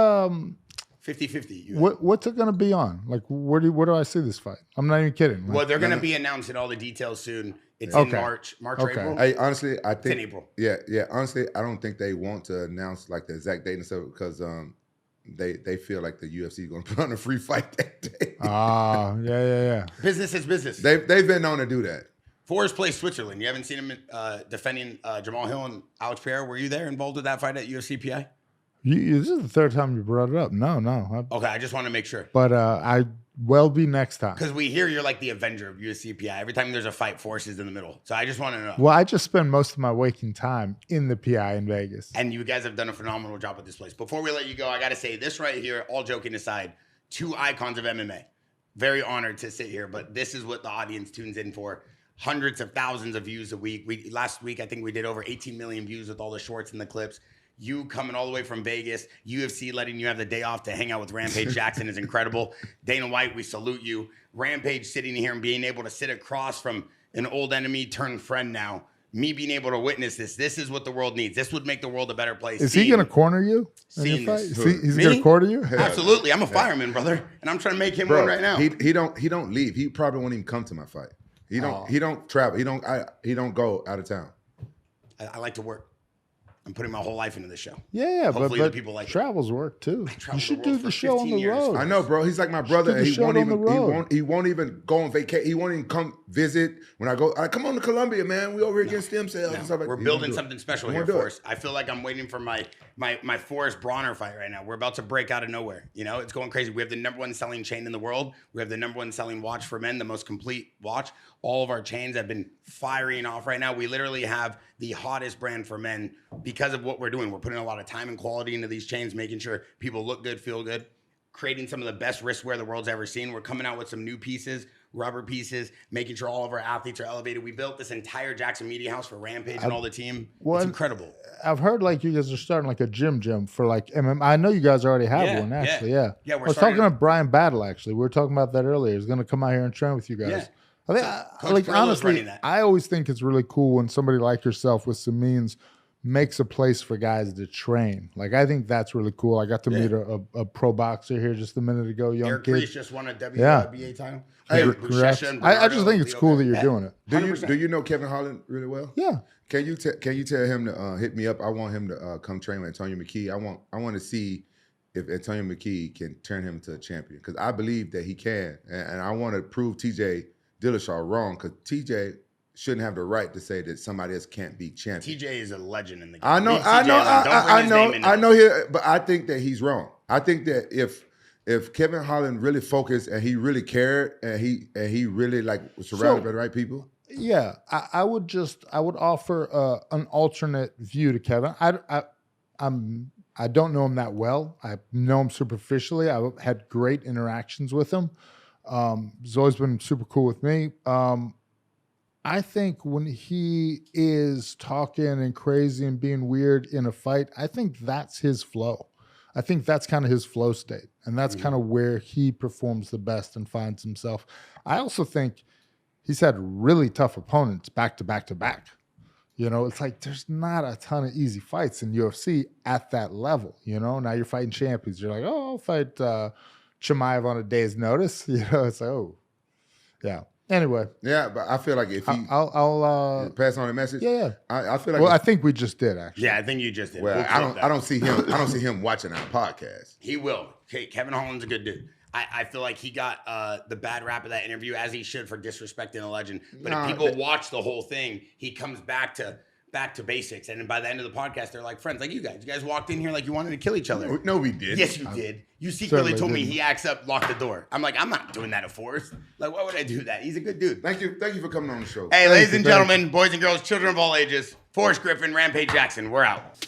50-50. What's it going to be on? Like, where do I see this fight? I'm not even kidding. Like, Well, they're going to be announcing all the details soon. It's in March or April. Hey, honestly, I think It's in April. Yeah. Honestly, I don't think they want to announce like the exact date and stuff because they feel like the UFC is going to put on a free fight that day. Yeah. Business is business. They've been known to do that. Forrest plays Switzerland. You haven't seen him defending Jamal Hill and Alex Pereira. Were you there involved with that fight at UFC PI? This is the third time you brought it up. No. Okay, I just want to make sure. But I will be next time. Because we hear you're like the Avenger of UFC PI. Every time there's a fight, Forrest is in the middle. So I just want to know. Well, I just spend most of my waking time in the PI in Vegas. And you guys have done a phenomenal job with this place. Before we let you go, I got to say this right here, all joking aside, 2 icons of MMA. Very honored to sit here, but this is what the audience tunes in for. Hundreds of thousands of views a week. Last week, I think we did over 18 million views with all the shorts and the clips. You coming all the way from Vegas, UFC letting you have the day off to hang out with Rampage Jaxxon is incredible. Dana White, we salute you. Rampage sitting here and being able to sit across from an old enemy turned friend now. Me being able to witness this. This is what the world needs. This would make the world a better place. Is he going to corner you? Seeing this. He's going to corner you? Absolutely. I'm a fireman, brother. And I'm trying to make him one right now. He don't leave. He probably won't even come to my fight. He don't travel. He don't go out of town. I like to work. I'm putting my whole life into this show. Yeah, Hopefully but the people like travels work too. You should do the show on the years. road. I know, bro. He's like my brother. And he won't even go on vacation. He won't even come visit when I go. Come on to Colombia, man. We over here getting stem cells and stuff like that. We're building something special here, Forrest. I feel like I'm waiting for my Forrest Bronner fight right now. We're about to break out of nowhere. You know, it's going crazy. We have the #1 selling chain in the world. We have the #1 selling watch for men, the most complete watch. All of our chains have been firing off right now. We literally have the hottest brand for men because of what we're doing. We're putting a lot of time and quality into these chains, making sure people look good, feel good, creating some of the best wristwear the world's ever seen. We're coming out with some new pieces, rubber pieces, making sure all of our athletes are elevated. We built this entire Jaxxon media house for Rampage and all the team. It's incredible. I've heard like you guys are starting like a gym for like MMA. I know you guys already have one actually. Yeah. I was talking to Brian Battle actually. We were talking about that earlier. He's going to come out here and train with you guys. Yeah. I think, honestly, I always think it's really cool when somebody like yourself with some means makes a place for guys to train. Like, I think that's really cool. I got to meet a pro boxer here just a minute ago, young Eric kid. Priest just won a WBA title. Hey, I just think it's cool that you're doing it. Do you know Kevin Holland really well? Yeah. Can you tell him to hit me up? I want him to come train with Antonio McKee. I want to see if Antonio McKee can turn him into a champion because I believe that he can, and I want to prove TJ Dillashaw wrong because TJ shouldn't have the right to say that somebody else can't be champion. TJ is a legend in the game. I know here, but I think that he's wrong. I think that if Kevin Holland really focused and he really cared and he really like was surrounded by the right people. Yeah, I would offer an alternate view to Kevin. I don't know him that well. I know him superficially. I've had great interactions with him. He's always been super cool with me. I think when he is talking and crazy and being weird in a fight, I think that's his flow. I think that's kind of his flow state. And that's kind of where he performs the best and finds himself. I also think he's had really tough opponents back to back to back. You know, it's like there's not a ton of easy fights in UFC at that level. You know, now you're fighting champions. You're like, oh, I'll fight Chimaev on a day's notice. You know, it's like, oh, yeah. Anyway. Yeah, but I feel like if he I'll pass on a message. Yeah. I feel like. Well, I think we just did actually. Yeah, I think you just did. Well, I don't see him watching our podcast. He will. Okay, Kevin Holland's a good dude. I feel like he got the bad rap of that interview, as he should, for disrespecting a legend. But if people watch the whole thing, he comes back to basics. And then by the end of the podcast, they're like friends, like you guys. You guys walked in here like you wanted to kill each other. No, we did. Yes, you did. You secretly told me he acts up, locked the door. I'm like, I'm not doing that to Forrest. Like, why would I do that? He's a good dude. Thank you for coming on the show. Hey, ladies and gentlemen, boys and girls, children of all ages, Forrest Griffin, Rampage Jaxxon, we're out.